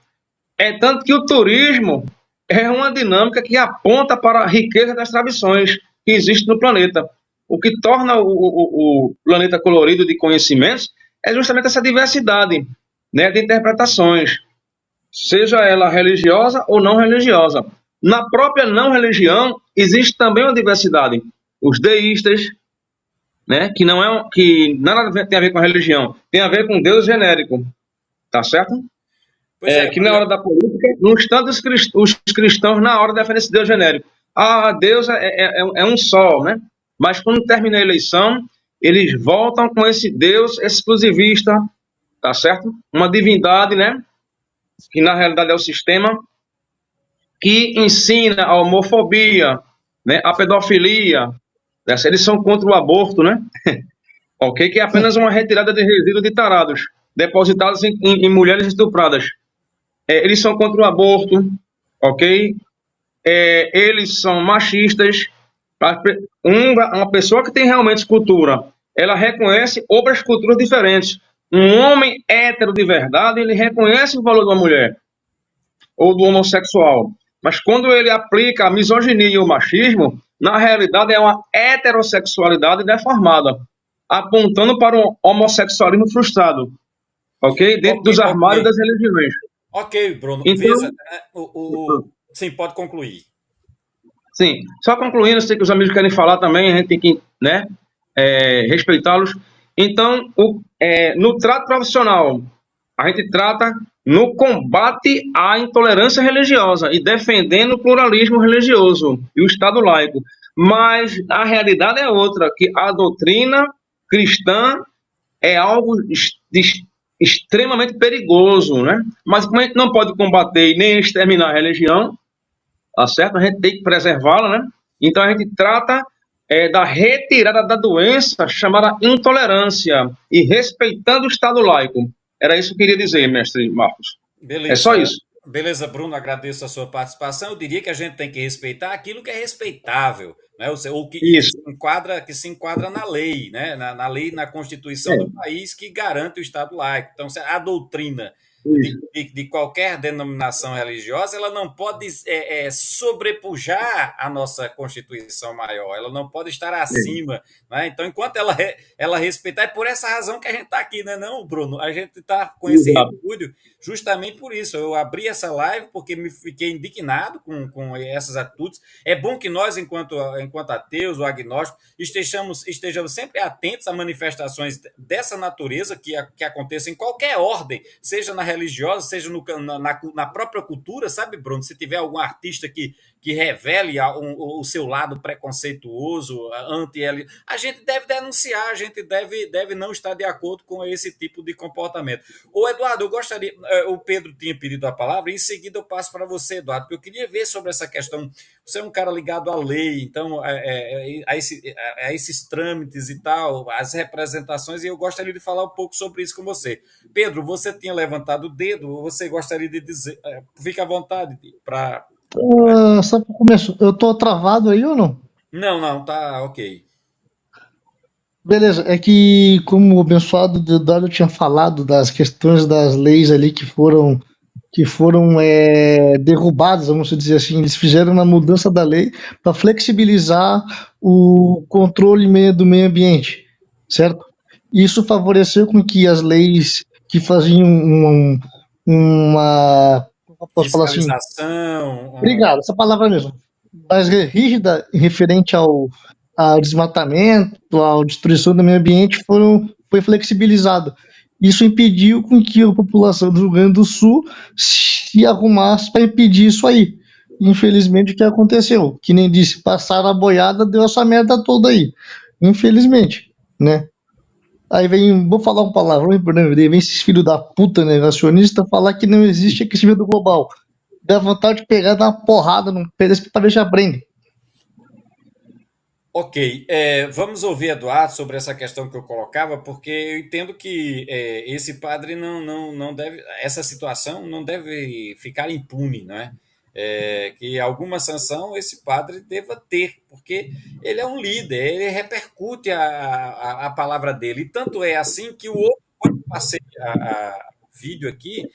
É tanto que o turismo é uma dinâmica que aponta para a riqueza das tradições que existe no planeta. O que torna o planeta colorido de conhecimentos é justamente essa diversidade, né, de interpretações, seja ela religiosa ou não religiosa. Na própria não religião existe também uma diversidade. Os deístas, né, que nada tem a ver com a religião, tem a ver com Deus genérico, tá certo? Que na hora da política, não estão os cristãos na hora defendem esse Deus genérico. Deus é um só, né? Mas quando termina a eleição, eles voltam com esse Deus exclusivista, tá certo? Uma divindade, né? Que na realidade é o sistema, que ensina a homofobia, né? A pedofilia, né? Eles são contra o aborto, né? Ok? Que é apenas uma retirada de resíduos de tarados, depositados em mulheres estupradas. Eles são contra o aborto, ok? Eles são machistas. Uma pessoa que tem realmente cultura, ela reconhece outras culturas diferentes. Um homem hétero de verdade, ele reconhece o valor de uma mulher ou do homossexual. Mas quando ele aplica a misoginia e o machismo, na realidade é uma heterossexualidade deformada, apontando para um homossexualismo frustrado, ok? Dentro dos armários das religiões. Ok, Bruno. Então, veja, sim, pode concluir. Sim, só concluindo, sei que os amigos querem falar também, a gente tem que, né, respeitá-los. Então, no trato profissional, a gente trata no combate à intolerância religiosa e defendendo o pluralismo religioso e o Estado laico. Mas a realidade é outra, que a doutrina cristã é algo extremamente perigoso, né? Mas como a gente não pode combater e nem exterminar a religião, tá certo? A gente tem que preservá-la, né? Então a gente trata da retirada da doença chamada intolerância e respeitando o Estado laico. Era isso que eu queria dizer, mestre Marcos. Beleza. É só isso. Beleza, Bruno, agradeço a sua participação. Eu diria que a gente tem que respeitar aquilo que é respeitável, né? Ou que se enquadra na lei, né? Na lei, na Constituição do país que garante o Estado laico. Então, a doutrina de qualquer denominação religiosa, ela não pode sobrepujar a nossa Constituição maior, ela não pode estar acima, né? Então, enquanto ela respeitar, é por essa razão que a gente está aqui, né, não, Bruno? A gente está com esse repúdio justamente por isso. Eu abri essa live porque me fiquei indignado com essas atitudes. É bom que nós, enquanto ateus ou agnósticos, estejamos sempre atentos a manifestações dessa natureza que aconteçam em qualquer ordem, seja na religiosa, seja na própria cultura, sabe, Bruno? Se tiver algum artista que revele o seu lado preconceituoso, anti-ele, a gente deve denunciar, a gente deve não estar de acordo com esse tipo de comportamento. Ô, Eduardo, eu gostaria, o Pedro tinha pedido a palavra, e em seguida eu passo para você, Eduardo, porque eu queria ver sobre essa questão. Você é um cara ligado à lei, então, a esses trâmites e tal, as representações, e eu gostaria de falar um pouco sobre isso com você. Pedro, você tinha levantado o dedo, você gostaria de dizer, fica à vontade para... Só para o começo, eu tô travado aí ou não? Não, tá ok. Beleza, é que como o abençoado Eduardo tinha falado das questões das leis ali que foram derrubadas, vamos dizer assim, eles fizeram uma mudança da lei para flexibilizar o controle do meio ambiente, certo? Isso favoreceu com que as leis que faziam uma posso falar assim? Obrigado, essa palavra mesmo. Mais rígida referente ao desmatamento, à destruição do meio ambiente foi flexibilizado. Isso impediu com que a população do Rio Grande do Sul se arrumasse para impedir isso aí. Infelizmente, o que aconteceu? Que nem disse, passaram a boiada, deu essa merda toda aí. Infelizmente, né? Aí vou falar uma palavra, vem esses filhos da puta negacionista falar que não existe aquecimento global. dá vontade de pegar e dar uma porrada num pedaço para ver se aprende. Ok, vamos ouvir Eduardo sobre essa questão que eu colocava, porque eu entendo que esse padre não deve, essa situação não deve ficar impune, não é? Que alguma sanção esse padre deva ter, porque ele é um líder, ele repercute a palavra dele, e tanto é assim que o outro, quando eu passei o vídeo aqui,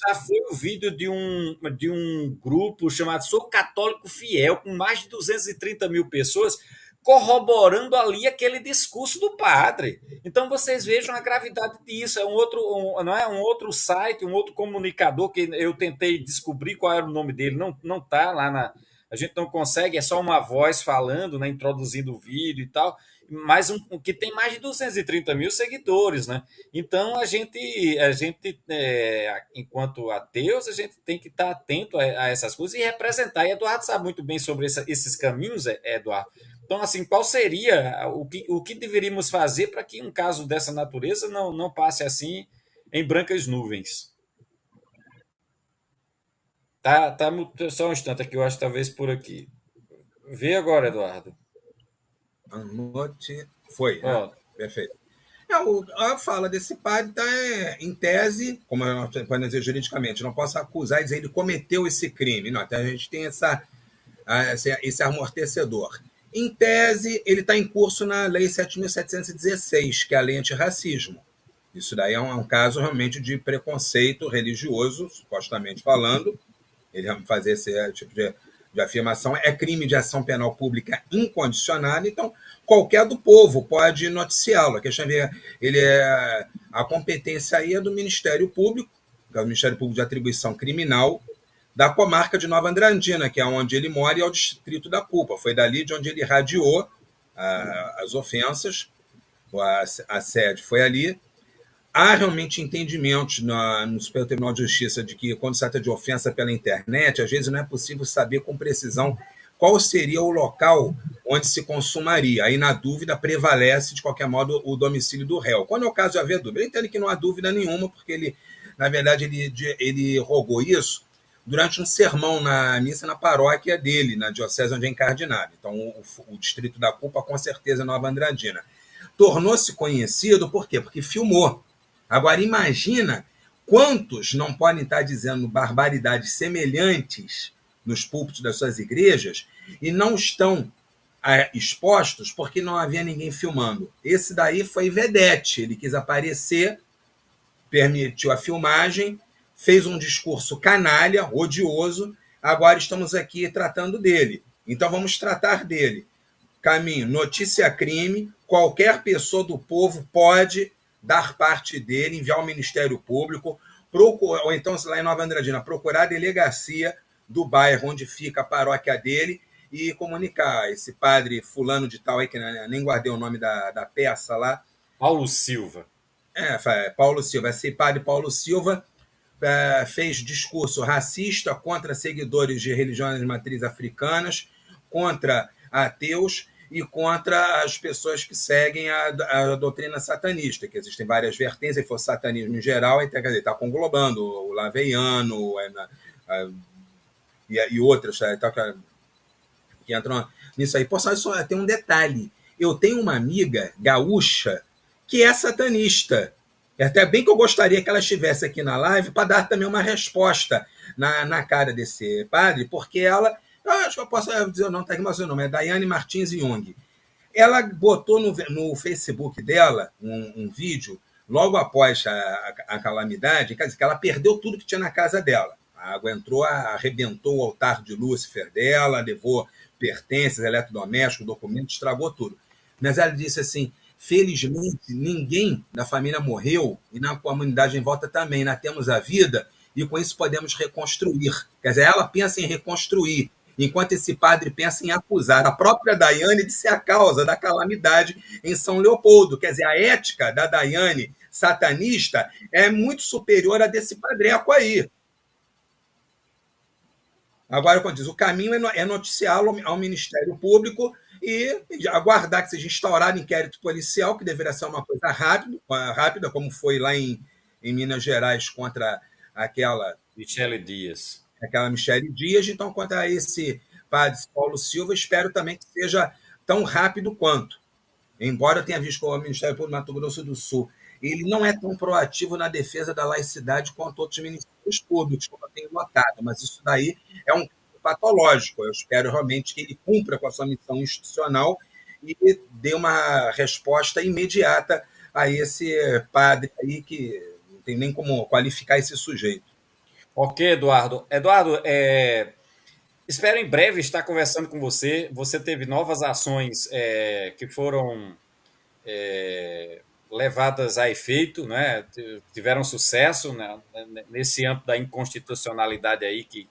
já foi o vídeo de um grupo chamado Sou Católico Fiel, com mais de 230 mil pessoas, corroborando ali aquele discurso do padre. Então vocês vejam a gravidade disso. É não é um outro site, um outro comunicador que eu tentei descobrir qual era o nome dele. Não está lá a gente não consegue, é só uma voz falando, né, introduzindo o vídeo e tal, mas que tem mais de 230 mil seguidores, né? Então enquanto ateus, a gente tem que estar atento a essas coisas e representar. E Eduardo sabe muito bem sobre esses caminhos, Eduardo. Então, assim, qual seria o que deveríamos fazer para que um caso dessa natureza não passe assim em brancas nuvens? Tá, só um instante aqui, eu acho talvez por aqui. Vê agora, Eduardo. Foi, né? Perfeito. A fala desse padre está em tese, como nós podemos dizer juridicamente, não posso acusar e dizer que ele cometeu esse crime. Não, então a gente tem esse amortecedor. Em tese, ele está em curso na Lei 7.716, que é a lei antirracismo. Isso daí é um caso realmente de preconceito religioso, supostamente falando. Ele fazer esse tipo de afirmação é crime de ação penal pública incondicionada, então qualquer do povo pode noticiá-lo. A questão a competência aí é do Ministério Público, que é o Ministério Público de Atribuição Criminal, da comarca de Nova Andradina, que é onde ele mora, e é o distrito da culpa. Foi dali de onde ele irradiou as ofensas, a sede foi ali. Há realmente entendimentos no Superior Tribunal de Justiça de que, quando se trata de ofensa pela internet, às vezes não é possível saber com precisão qual seria o local onde se consumaria. Aí, na dúvida, prevalece, de qualquer modo, o domicílio do réu. Quando é o caso de haver dúvida, eu entendo que não há dúvida nenhuma, porque ele, na verdade, ele rogou isso durante um sermão na missa na paróquia dele, na diocese onde é encardinado. Então, o distrito da culpa, com certeza, é Nova Andradina. Tornou-se conhecido por quê? Porque filmou. Agora, imagina quantos não podem estar dizendo barbaridades semelhantes nos púlpitos das suas igrejas e não estão expostos porque não havia ninguém filmando. Esse daí foi vedete, ele quis aparecer, permitiu a filmagem, fez um discurso canalha, odioso, agora estamos aqui tratando dele. Então vamos tratar dele. Caminho, notícia crime, qualquer pessoa do povo pode dar parte dele, enviar ao Ministério Público, ou então, lá em Nova Andradina, procurar a delegacia do bairro onde fica a paróquia dele e comunicar esse padre fulano de tal, aí, que nem guardei o nome da peça lá. Paulo Silva. Paulo Silva. Esse padre Paulo Silva fez discurso racista contra seguidores de religiões de matriz africanas, contra ateus e contra as pessoas que seguem a doutrina satanista, que existem várias vertentes, se for satanismo em geral, está conglobando o laveiano e outras que entram nisso aí. Só tem um detalhe. Eu tenho uma amiga gaúcha que é satanista. É até bem que eu gostaria que ela estivesse aqui na live para dar também uma resposta na cara desse padre, porque ela... acho que eu posso dizer o nome, tá aqui, mas o nome é Daiane Martins Jung. Ela botou no Facebook dela um vídeo, logo após a calamidade, quer dizer, que ela perdeu tudo que tinha na casa dela. A água entrou, arrebentou o altar de Lúcifer dela, levou pertences, eletrodomésticos, documentos, estragou tudo. Mas ela disse assim, felizmente, ninguém da família morreu e na comunidade em volta também. Nós temos a vida e com isso podemos reconstruir. Quer dizer, ela pensa em reconstruir, enquanto esse padre pensa em acusar a própria Daiane de ser a causa da calamidade em São Leopoldo. Quer dizer, a ética da Daiane satanista é muito superior à desse padreco aí. Agora, quando diz, o caminho é noticiá-lo ao Ministério Público e aguardar que seja instaurado inquérito policial, que deveria ser uma coisa rápida, como foi lá em Minas Gerais contra aquela... Michele Dias. aquela Michele Dias. Então, quanto a esse padre Paulo Silva, espero também que seja tão rápido quanto. Embora eu tenha visto que o Ministério Público do Mato Grosso do Sul ele não é tão proativo na defesa da laicidade quanto outros ministérios públicos, como eu tenho notado, mas isso daí é um patológico. Eu espero realmente que ele cumpra com a sua missão institucional e dê uma resposta imediata a esse padre aí que não tem nem como qualificar esse sujeito. Ok, Eduardo. Eduardo, espero em breve estar conversando com você. Você teve novas ações que foram levadas a efeito, né? Tiveram sucesso, né? Nesse âmbito da inconstitucionalidade aí que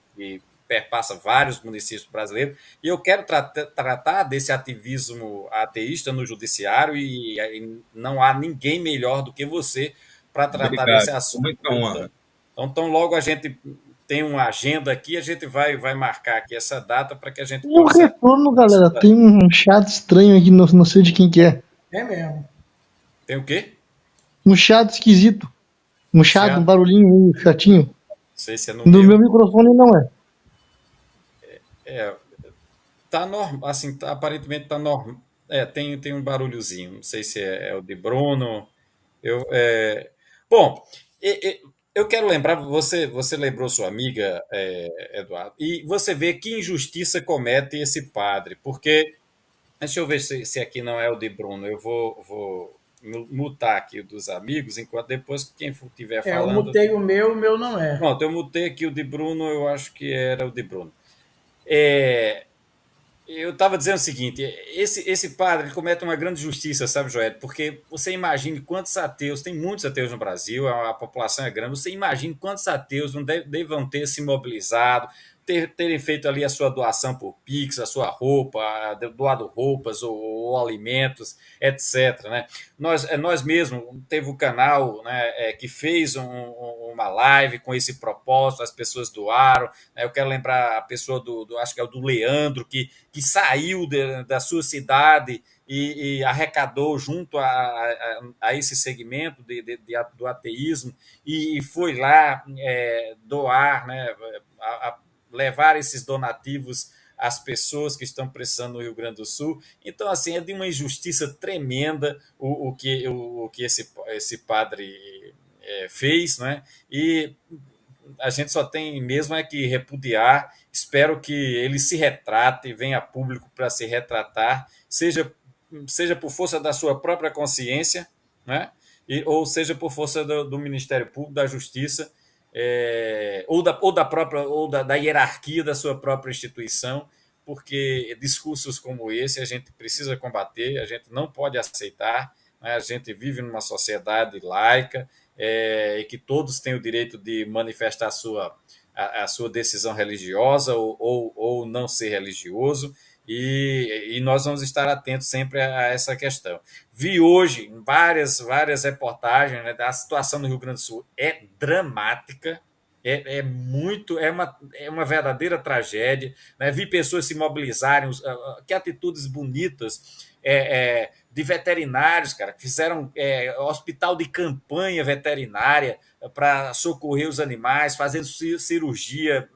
perpassa vários municípios brasileiros. E eu quero tratar desse ativismo ateísta no judiciário e não há ninguém melhor do que você para tratar desse assunto. Muita honra. Então, tão logo a gente tem uma agenda aqui, a gente vai marcar aqui essa data para que a gente possa... Um retorno, galera. Tem um chat estranho aqui, não sei de quem que é. É mesmo. Tem o quê? Um chato esquisito. Um chato, um barulhinho meio chatinho. Não sei se é no meu microfone não é. Tá normal, assim, aparentemente tá normal. Tem um barulhozinho. Não sei se é o de Bruno. Bom, eu quero lembrar, você lembrou sua amiga, Eduardo, e você vê que injustiça comete esse padre, porque, deixa eu ver se aqui não é o de Bruno, eu vou mutar aqui o dos amigos, enquanto depois quem estiver falando... Eu mutei o meu não é. Pronto, eu mutei aqui o de Bruno, eu acho que era o de Bruno. Eu estava dizendo o seguinte, esse padre ele comete uma grande justiça, sabe, Joel? Porque você imagine quantos ateus, tem muitos ateus no Brasil, a população é grande, você imagine quantos ateus não devam ter se mobilizado, terem feito ali a sua doação por Pix, a sua roupa, doado roupas ou alimentos, etc. Né? Nós mesmos, teve um canal, né, que fez uma live com esse propósito, as pessoas doaram. Né? Eu quero lembrar a pessoa acho que é o do Leandro, que saiu da sua cidade e arrecadou junto a esse segmento do ateísmo e foi lá doar, né, levar esses donativos às pessoas que estão precisando no Rio Grande do Sul. Então, assim, é de uma injustiça tremenda o que esse padre fez, né? E a gente só tem mesmo que repudiar. Espero que ele se retrate, venha a público para se retratar, seja por força da sua própria consciência, né? Ou seja por força do Ministério Público, da Justiça, ou da hierarquia da sua própria instituição, porque discursos como esse a gente precisa combater, a gente não pode aceitar, né? A gente vive numa sociedade laica e que todos têm o direito de manifestar a sua decisão religiosa ou não ser religioso, e nós vamos estar atentos sempre a essa questão. Vi hoje em várias reportagens, né, a situação no Rio Grande do Sul é dramática, é uma verdadeira tragédia, né? Vi pessoas se mobilizarem, que atitudes bonitas de veterinários, cara, que fizeram hospital de campanha veterinária para socorrer os animais, fazendo cirurgia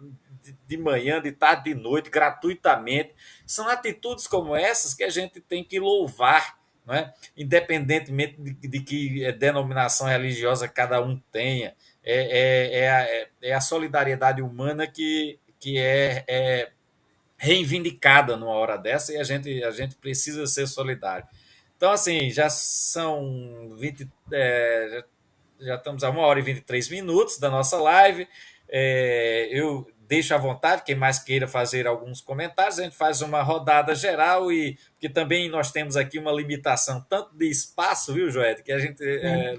de manhã, de tarde, de noite, gratuitamente. São atitudes como essas que a gente tem que louvar, não é? Independentemente de que denominação religiosa cada um tenha. É a solidariedade humana que é reivindicada numa hora dessa, e a gente precisa ser solidário. Então, assim, já são 20... já estamos a 1h23 da nossa live. Eu deixo à vontade, quem mais queira fazer alguns comentários, a gente faz uma rodada geral, porque também nós temos aqui uma limitação tanto de espaço, viu, Joed, que a gente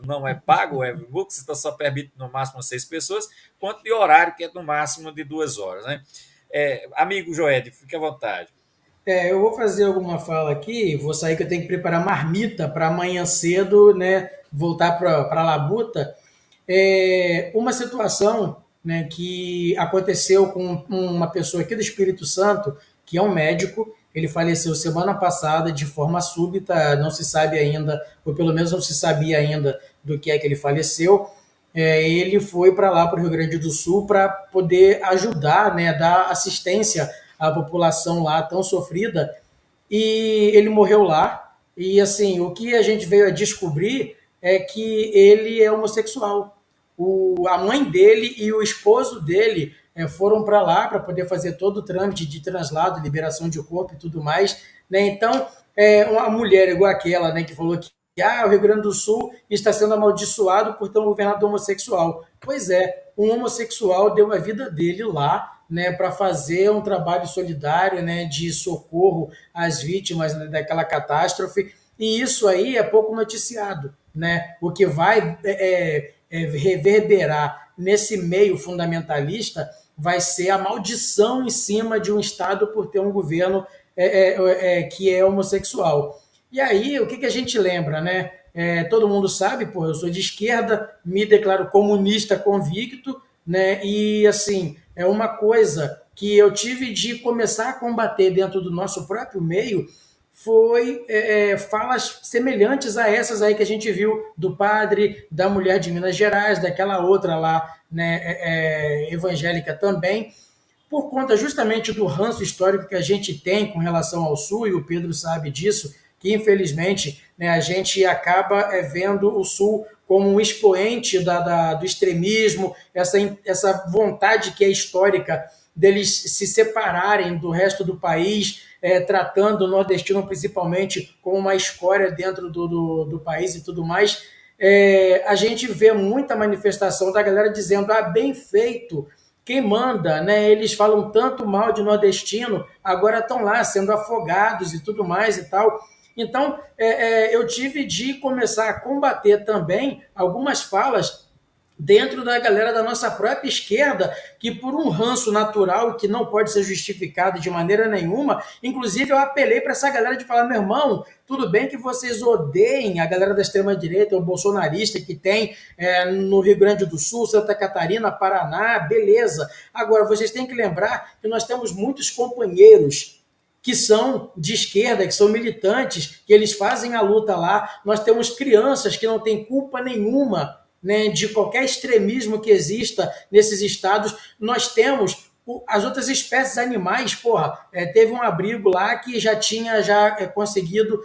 não é pago o webbook, então só permite no máximo 6 pessoas, quanto de horário, que é no máximo de 2 horas. Né? Amigo Joed, fique à vontade. Eu vou fazer alguma fala aqui, vou sair que eu tenho que preparar marmita para amanhã cedo, né, voltar para a Labuta. Uma situação, né, que aconteceu com uma pessoa aqui do Espírito Santo, que é um médico, ele faleceu semana passada de forma súbita, não se sabe ainda, ou pelo menos não se sabia ainda do que é que ele faleceu. ele foi para lá, para o Rio Grande do Sul, para poder ajudar, né, dar assistência à população lá tão sofrida, e ele morreu lá. E assim, o que a gente veio a descobrir é que ele é homossexual. A mãe dele e o esposo dele foram para lá para poder fazer todo o trâmite de translado, liberação de corpo e tudo mais, né? Então, uma mulher igual aquela, né, que falou que o Rio Grande do Sul está sendo amaldiçoado por ter um governador homossexual. Pois é, um homossexual deu a vida dele lá, né, para fazer um trabalho solidário, né, de socorro às vítimas, né, daquela catástrofe, e isso aí é pouco noticiado, né? O que vai reverberar nesse meio fundamentalista vai ser a maldição em cima de um Estado por ter um governo que é homossexual. E aí, o que a gente lembra, né? Todo mundo sabe, pô, eu sou de esquerda, me declaro comunista convicto, né? E, assim, é uma coisa que eu tive de começar a combater dentro do nosso próprio meio, foi falas semelhantes a essas aí que a gente viu do padre, da mulher de Minas Gerais, daquela outra lá, né, evangélica também, por conta justamente do ranço histórico que a gente tem com relação ao Sul, e o Pedro sabe disso, que infelizmente, né, a gente acaba vendo o Sul como um expoente do extremismo, essa vontade que é histórica deles se separarem do resto do país, tratando o nordestino principalmente como uma escória dentro do país e tudo mais. A gente vê muita manifestação da galera dizendo, bem feito, quem manda, né? Eles falam tanto mal de nordestino, agora estão lá sendo afogados e tudo mais e tal. Então, eu tive de começar a combater também algumas falas dentro da galera da nossa própria esquerda, que por um ranço natural que não pode ser justificado de maneira nenhuma, inclusive eu apelei para essa galera de falar, meu irmão, tudo bem que vocês odeiem a galera da extrema-direita, o bolsonarista que tem no Rio Grande do Sul, Santa Catarina, Paraná, beleza. Agora, vocês têm que lembrar que nós temos muitos companheiros que são de esquerda, que são militantes, que eles fazem a luta lá. Nós temos crianças que não têm culpa nenhuma, né, de qualquer extremismo que exista nesses estados. Nós temos as outras espécies animais, teve um abrigo lá que já tinha conseguido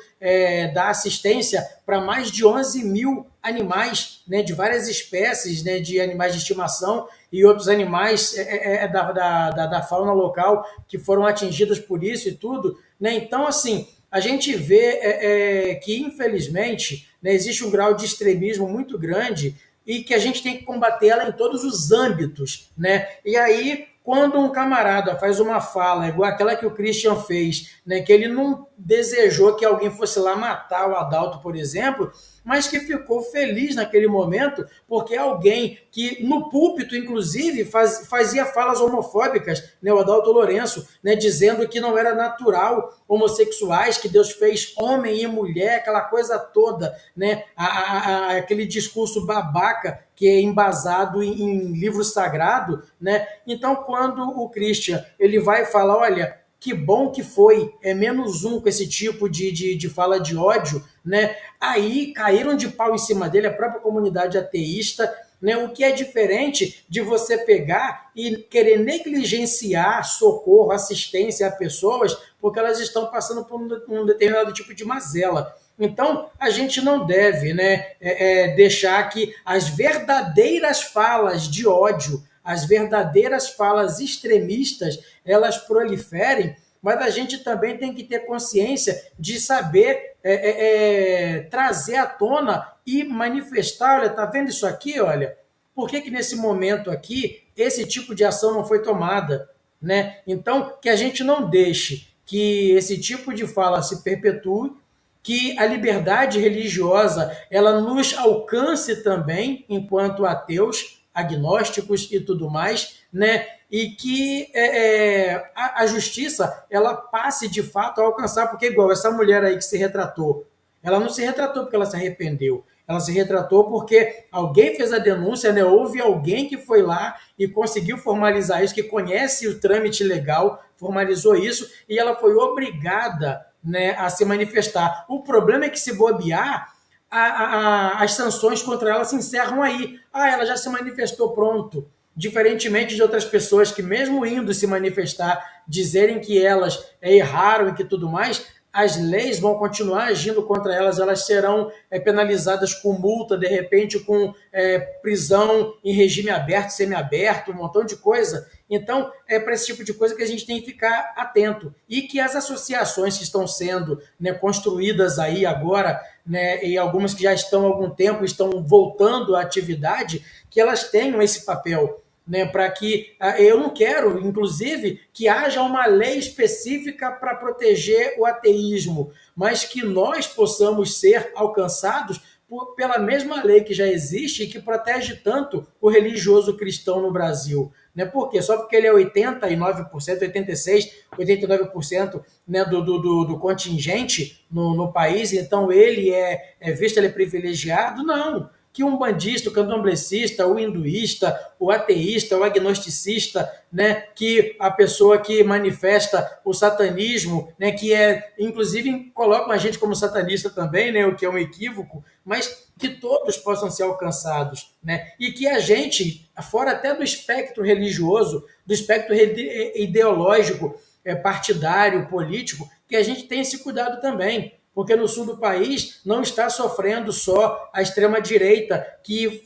dar assistência para mais de 11 mil animais, né, de várias espécies, né, de animais de estimação e outros animais da fauna local que foram atingidos por isso e tudo, né? Então, assim, a gente vê que, infelizmente, né, existe um grau de extremismo muito grande e que a gente tem que combater ela em todos os âmbitos, né? E aí, quando um camarada faz uma fala igual aquela que o Christian fez, né, que ele não desejou que alguém fosse lá matar o Adalto, por exemplo, mas que ficou feliz naquele momento porque alguém que no púlpito, inclusive, fazia falas homofóbicas, né, o Adalto Lourenço, né, dizendo que não era natural homossexuais, que Deus fez homem e mulher, aquela coisa toda, né, aquele discurso babaca que é embasado em livro sagrado, né? Então, quando o Christian ele vai falar, olha, que bom que foi, menos um com esse tipo de fala de ódio, né? Aí caíram de pau em cima dele a própria comunidade ateísta, né? O que é diferente de você pegar e querer negligenciar socorro, assistência a pessoas, porque elas estão passando por um determinado tipo de mazela. Então, a gente não deve, né, deixar que as verdadeiras falas de ódio, as verdadeiras falas extremistas, elas proliferem, mas a gente também tem que ter consciência de saber trazer à tona e manifestar, olha, tá vendo isso aqui, olha? Por que nesse momento aqui esse tipo de ação não foi tomada, né? Então, que a gente não deixe que esse tipo de fala se perpetue, que a liberdade religiosa ela nos alcance também enquanto ateus, agnósticos e tudo mais, né? E que a justiça ela passe de fato a alcançar, porque igual essa mulher aí que se retratou, ela não se retratou porque ela se arrependeu, ela se retratou porque alguém fez a denúncia, né? Houve alguém que foi lá e conseguiu formalizar isso, que conhece o trâmite legal, formalizou isso, e ela foi obrigada, né, a se manifestar. O problema é que, se bobear, as sanções contra ela se encerram aí. Ela já se manifestou, pronto. Diferentemente de outras pessoas que, mesmo indo se manifestar, dizerem que elas erraram e que tudo mais, as leis vão continuar agindo contra elas, elas serão penalizadas com multa, de repente com prisão em regime aberto, semiaberto, um montão de coisa. Então, é para esse tipo de coisa que a gente tem que ficar atento. E que as associações que estão sendo, né, construídas aí agora, né, e algumas que já estão há algum tempo, estão voltando à atividade, que elas tenham esse papel, né, para que eu não quero, inclusive, que haja uma lei específica para proteger o ateísmo, mas que nós possamos ser alcançados pela mesma lei que já existe e que protege tanto o religioso cristão no Brasil. Né? Por quê? Só porque ele é 89%, 86%, 89%, né, do contingente no país, então ele é visto, ele é privilegiado? Não. Que um umbandista, o candomblecista, o hinduísta, o ateísta, o agnosticista, né, que a pessoa que manifesta o satanismo, né, que inclusive colocam a gente como satanista também, né, o que é um equívoco, mas que todos possam ser alcançados, né, e que a gente, fora até do espectro religioso, do espectro ideológico, partidário, político, que a gente tenha esse cuidado também, porque no sul do país não está sofrendo só a extrema-direita, que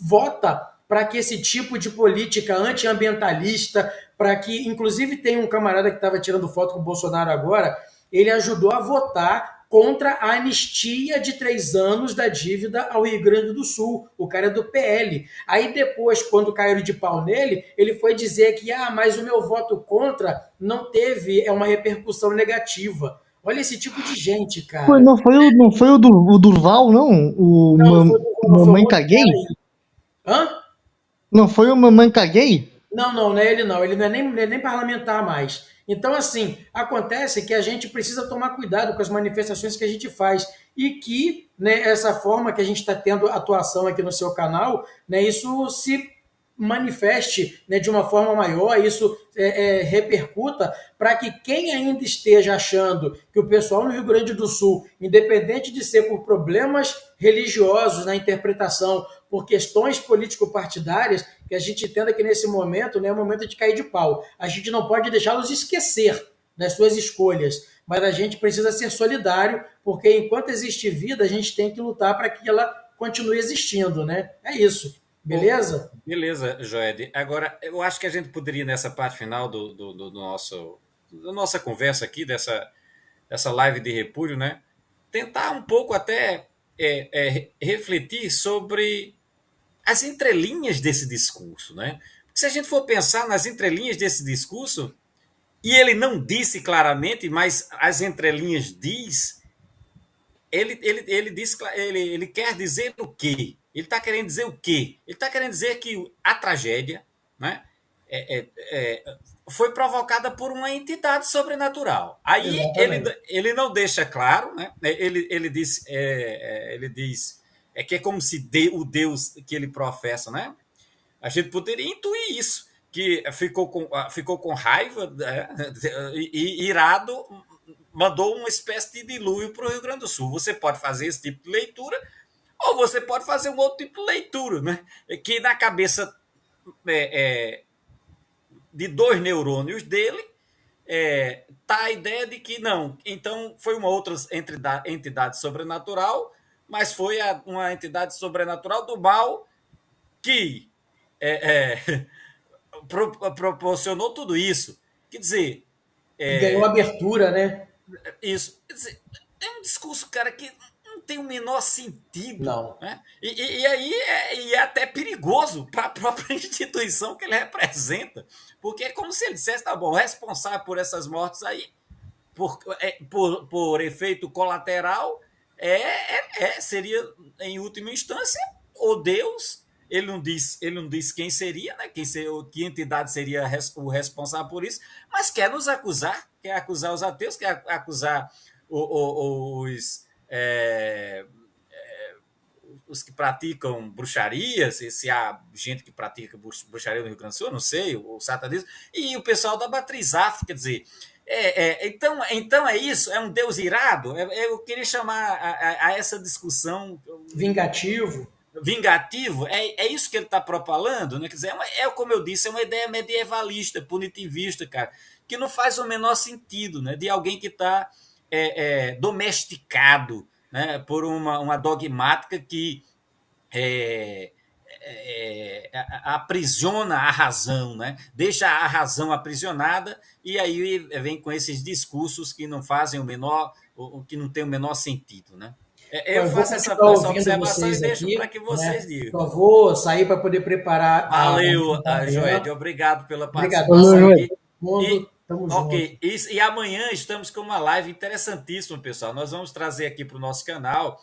vota para que esse tipo de política antiambientalista, para que, inclusive tem um camarada que estava tirando foto com o Bolsonaro agora, ele ajudou a votar contra a anistia de 3 anos da dívida ao Rio Grande do Sul. O cara é do PL. Aí depois, quando caíram de pau nele, ele foi dizer que, mas o meu voto contra não teve uma repercussão negativa. Olha esse tipo de gente, cara. Não foi o Durval, não? Mamãe Caguei? Hã? Não foi o Mamãe Caguei? Não é ele não. Ele não é nem parlamentar mais. Então, assim, acontece que a gente precisa tomar cuidado com as manifestações que a gente faz e que, né, essa forma que a gente está tendo atuação aqui no seu canal, né, isso se manifeste, né, de uma forma maior, isso repercuta para que quem ainda esteja achando que o pessoal no Rio Grande do Sul, independente de ser por problemas religiosos na interpretação, por questões político-partidárias, que a gente entenda que nesse momento, né, é o momento de cair de pau. A gente não pode deixá-los esquecer das suas escolhas, mas a gente precisa ser solidário, porque enquanto existe vida, a gente tem que lutar para que ela continue existindo, né? É isso. Beleza? Beleza, Joed. Agora, eu acho que a gente poderia, nessa parte final da nossa conversa aqui, dessa live de repúdio, né, tentar um pouco até refletir sobre as entrelinhas desse discurso. Né? Porque se a gente for pensar nas entrelinhas desse discurso, e ele não disse claramente, mas as entrelinhas diz, ele quer dizer o quê? Ele está querendo dizer o quê? Ele está querendo dizer que a tragédia, né, foi provocada por uma entidade sobrenatural. Aí ele não deixa claro, né? Ele diz que é como se o Deus que ele professa, né? A gente poderia intuir isso, que ficou com raiva, né, e irado, mandou uma espécie de dilúvio para o Rio Grande do Sul. Você pode fazer esse tipo de leitura, ou você pode fazer um outro tipo de leitura, né? Que na cabeça de 2 neurônios dele tá a ideia de que não, então foi uma outra entidade sobrenatural, mas foi uma entidade sobrenatural do mal que proporcionou tudo isso. Quer dizer... ganhou abertura, né? Isso. Quer dizer, é um discurso, cara, que não tem o menor sentido. Não. Né? E aí é até perigoso para a própria instituição que ele representa. Porque é como se ele dissesse, tá bom, responsável por essas mortes aí, por efeito colateral, seria, em última instância, o Deus. Ele não diz quem seria, né? Que entidade seria o responsável por isso, mas quer nos acusar, quer acusar os ateus, quer acusar os que praticam bruxaria, se há gente que pratica bruxaria no Rio Grande do Sul, eu não sei, o satanismo, e o pessoal da Matriz África, quer dizer, Então é isso, é um Deus irado. Eu queria chamar a essa discussão Vingativo. Vingativo, é isso que ele está propalando, né? Quer dizer, como eu disse, é uma ideia medievalista, punitivista, cara, que não faz o menor sentido, né? De alguém que está domesticado, né? Por uma dogmática que aprisiona a razão, né? Deixa a razão aprisionada e aí vem com esses discursos que não fazem que não tem o menor sentido, né? Eu faço essa observação e deixo para que vocês digam. Só vou sair para poder preparar. Valeu, Joed, obrigado pela participação. Ok, e amanhã estamos com uma live interessantíssima, pessoal. Nós vamos trazer aqui para o nosso canal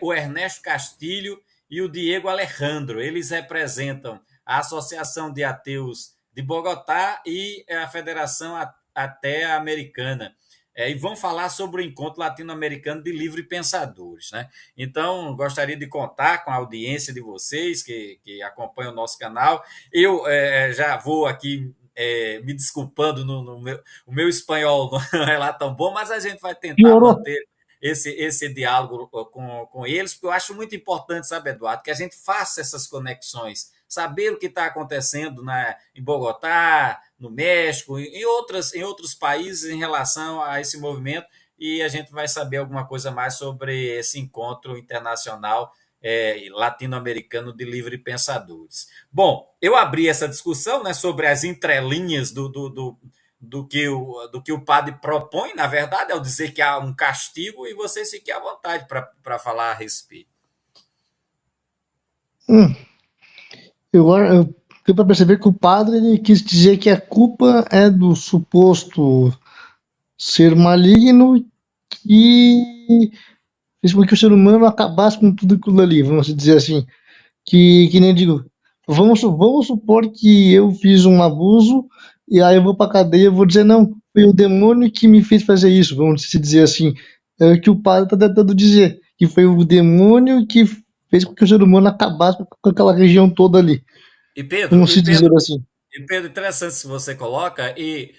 o Ernesto Castilho e o Diego Alejandro. Eles representam a Associação de Ateus de Bogotá e a Federação Até Americana. E vão falar sobre o Encontro Latino-Americano de Livre Pensadores, né? Então, gostaria de contar com a audiência de vocês que acompanham o nosso canal. Eu já vou aqui me desculpando, o meu espanhol não é lá tão bom, mas a gente vai tentar manter esse diálogo com eles, porque eu acho muito importante, sabe, Eduardo, que a gente faça essas conexões, saber o que está acontecendo em Bogotá, no México, em outros países em relação a esse movimento, e a gente vai saber alguma coisa mais sobre esse encontro internacional latino-americano de livre pensadores. Bom, eu abri essa discussão, né, sobre as entrelinhas do que o padre propõe, na verdade, ao dizer que há um castigo, e vocês fiquem à vontade para falar a respeito. Eu deu para perceber que o padre ele quis dizer que a culpa é do suposto ser maligno e fez com que o ser humano acabasse com tudo aquilo ali, vamos dizer assim. Que nem digo, vamos supor que eu fiz um abuso e aí eu vou para cadeia e vou dizer, não, foi o demônio que me fez fazer isso, vamos dizer assim. É o que o padre está tentando dizer, que foi o demônio que fez com que o ser humano acabasse com aquela região toda ali. E Pedro, vamos dizer assim. E Pedro, interessante se você coloca, e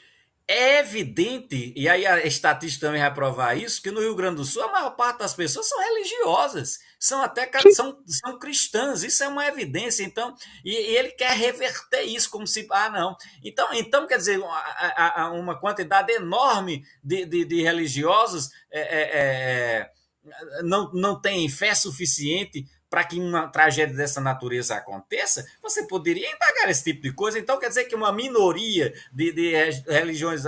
é evidente, e aí a estatística também vai provar isso, que no Rio Grande do Sul a maior parte das pessoas são religiosas, são cristãs, isso é uma evidência. Então, e ele quer reverter isso como se, não. Então quer dizer, uma quantidade enorme de religiosos não tem fé suficiente para que uma tragédia dessa natureza aconteça. Você poderia indagar esse tipo de coisa. Então, quer dizer que uma minoria de religiões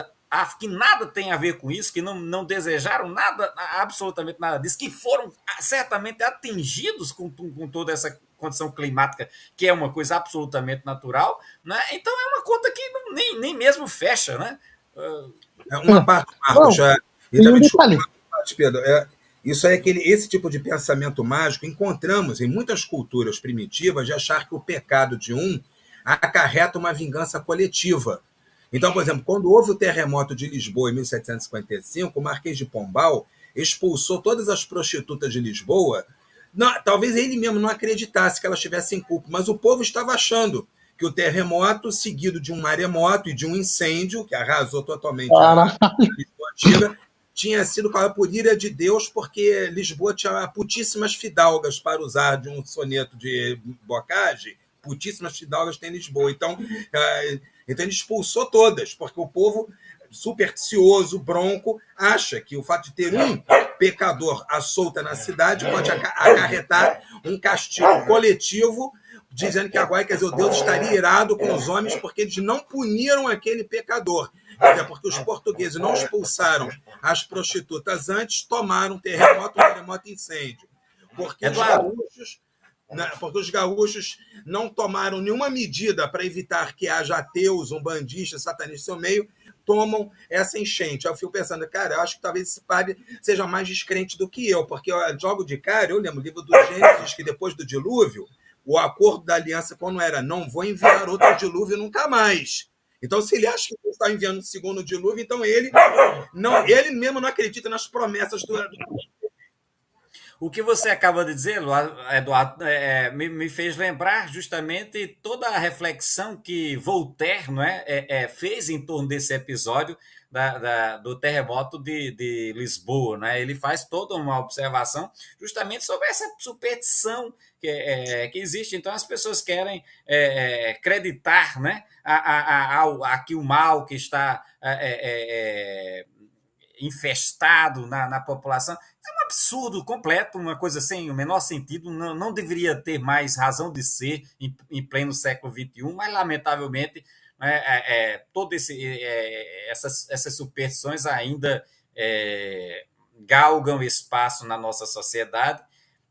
que nada tem a ver com isso, que não desejaram nada, absolutamente nada disso, que foram certamente atingidos com toda essa condição climática, que é uma coisa absolutamente natural, né? Então é uma conta que nem mesmo fecha, né? Uma parte, Marcos, e também desculpa, Pedro, isso é esse tipo de pensamento mágico encontramos em muitas culturas primitivas de achar que o pecado de um acarreta uma vingança coletiva. Então, por exemplo, quando houve o terremoto de Lisboa em 1755, o Marquês de Pombal expulsou todas as prostitutas de Lisboa. Talvez ele mesmo não acreditasse que elas tivessem culpa, mas o povo estava achando que o terremoto, seguido de um maremoto e de um incêndio, que arrasou totalmente a Lisboa antiga, tinha sido por ira de Deus, porque Lisboa tinha putíssimas fidalgas, para usar de um soneto de Bocage, putíssimas fidalgas tem em Lisboa. Então ele expulsou todas, porque o povo supersticioso, bronco, acha que o fato de ter um pecador à solta na cidade pode acarretar um castigo coletivo, dizendo que agora, quer dizer, o Deus estaria irado com os homens porque eles não puniram aquele pecador. Porque os portugueses não expulsaram as prostitutas antes, tomaram terremoto, maremoto e incêndio. Porque os gaúchos não tomaram nenhuma medida para evitar que haja ateus, umbandistas, satanistas no seu meio, tomam essa enchente. Eu fico pensando, cara, eu acho que talvez esse padre seja mais descrente do que eu, porque logo de cara, eu lembro, o livro do Gênesis diz que depois do dilúvio, o acordo da aliança, quando era, não vou enviar outro dilúvio nunca mais. Então, se ele acha que Deus está enviando o segundo dilúvio, então ele mesmo não acredita nas promessas do. O que você acaba de dizer, Eduardo, me fez lembrar justamente toda a reflexão que Voltaire, não é, fez em torno desse episódio do terremoto de Lisboa. Né? Ele faz toda uma observação justamente sobre essa superstição que existe. Então, as pessoas querem acreditar, né, que o mal que está infestado na população. É um absurdo completo, uma coisa sem o menor sentido, não deveria ter mais razão de ser em pleno século XXI, mas, lamentavelmente, todas essas superstições ainda galgam espaço na nossa sociedade.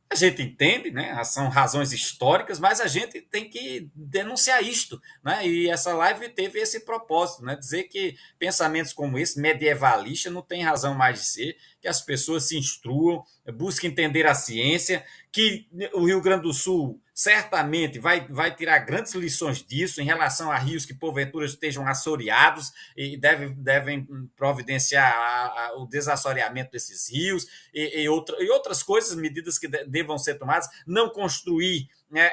A gente entende, né? São razões históricas, mas a gente tem que denunciar isto, né? E essa live teve esse propósito, né? Dizer que pensamentos como esse, medievalista, não tem razão mais de ser, que as pessoas se instruam, busquem entender a ciência, que o Rio Grande do Sul certamente vai tirar grandes lições disso em relação a rios que porventura estejam assoreados e devem providenciar o desassoreamento desses rios e outras coisas, medidas que devam ser tomadas, não construir, né,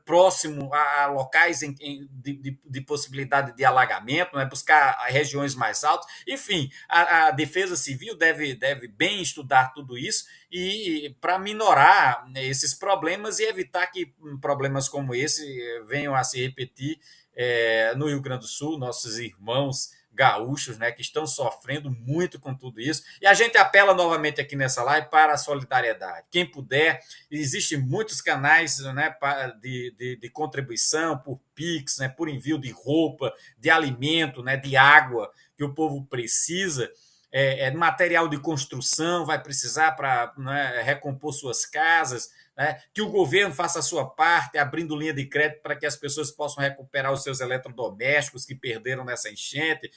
próximo a locais de possibilidade de alagamento, né, buscar regiões mais altas. Enfim, a Defesa Civil deve bem estudar tudo isso e para minorar esses problemas e evitar que problemas como esse venham a se repetir no Rio Grande do Sul, nossos irmãos gaúchos, né, que estão sofrendo muito com tudo isso. E a gente apela novamente aqui nessa live para a solidariedade. Quem puder, existem muitos canais, né, de contribuição por Pix, né, por envio de roupa, de alimento, né, de água que o povo precisa. Material de construção vai precisar para, né, recompor suas casas, né, que o governo faça a sua parte, abrindo linha de crédito para que as pessoas possam recuperar os seus eletrodomésticos que perderam nessa enchente,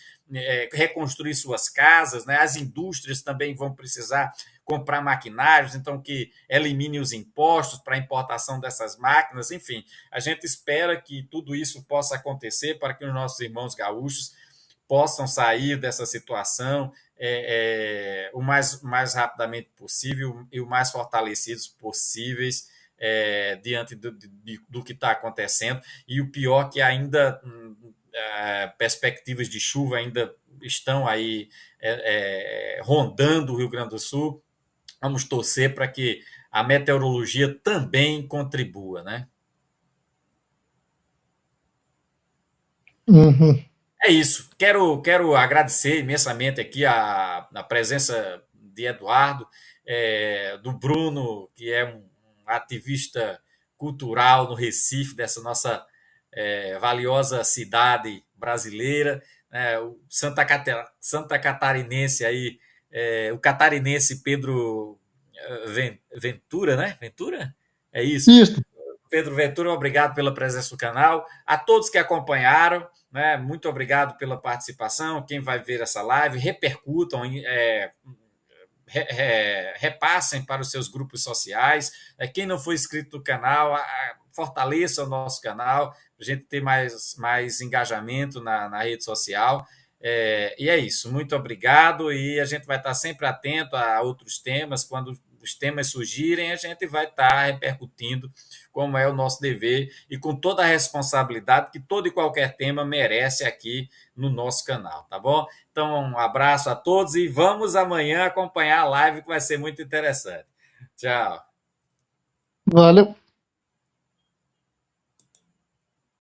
reconstruir suas casas, né, as indústrias também vão precisar comprar maquinários, então que elimine os impostos para a importação dessas máquinas, enfim, a gente espera que tudo isso possa acontecer para que os nossos irmãos gaúchos possam sair dessa situação o mais rapidamente possível e o mais fortalecidos possíveis diante do que está acontecendo. E o pior que ainda perspectivas de chuva ainda estão aí rondando o Rio Grande do Sul. Vamos torcer para que a meteorologia também contribua, né? Uhum. É isso. Quero agradecer imensamente aqui a presença de Eduardo, do Bruno, que é um ativista cultural no Recife, dessa nossa valiosa cidade brasileira, o Santa Catarinense aí, o catarinense Pedro Ventura, né? Ventura? É isso. Isso. Pedro Ventura, obrigado pela presença no canal. A todos que acompanharam, né, muito obrigado pela participação. Quem vai ver essa live, repercutam, repassem para os seus grupos sociais. Quem não for inscrito no canal, fortaleça o nosso canal, para a gente ter mais engajamento na rede social. E é isso. Muito obrigado. E a gente vai estar sempre atento a outros temas. Quando os temas surgirem, a gente vai estar repercutindo, como é o nosso dever, e com toda a responsabilidade que todo e qualquer tema merece aqui no nosso canal, tá bom? Então, um abraço a todos e vamos amanhã acompanhar a live, que vai ser muito interessante. Tchau. Valeu.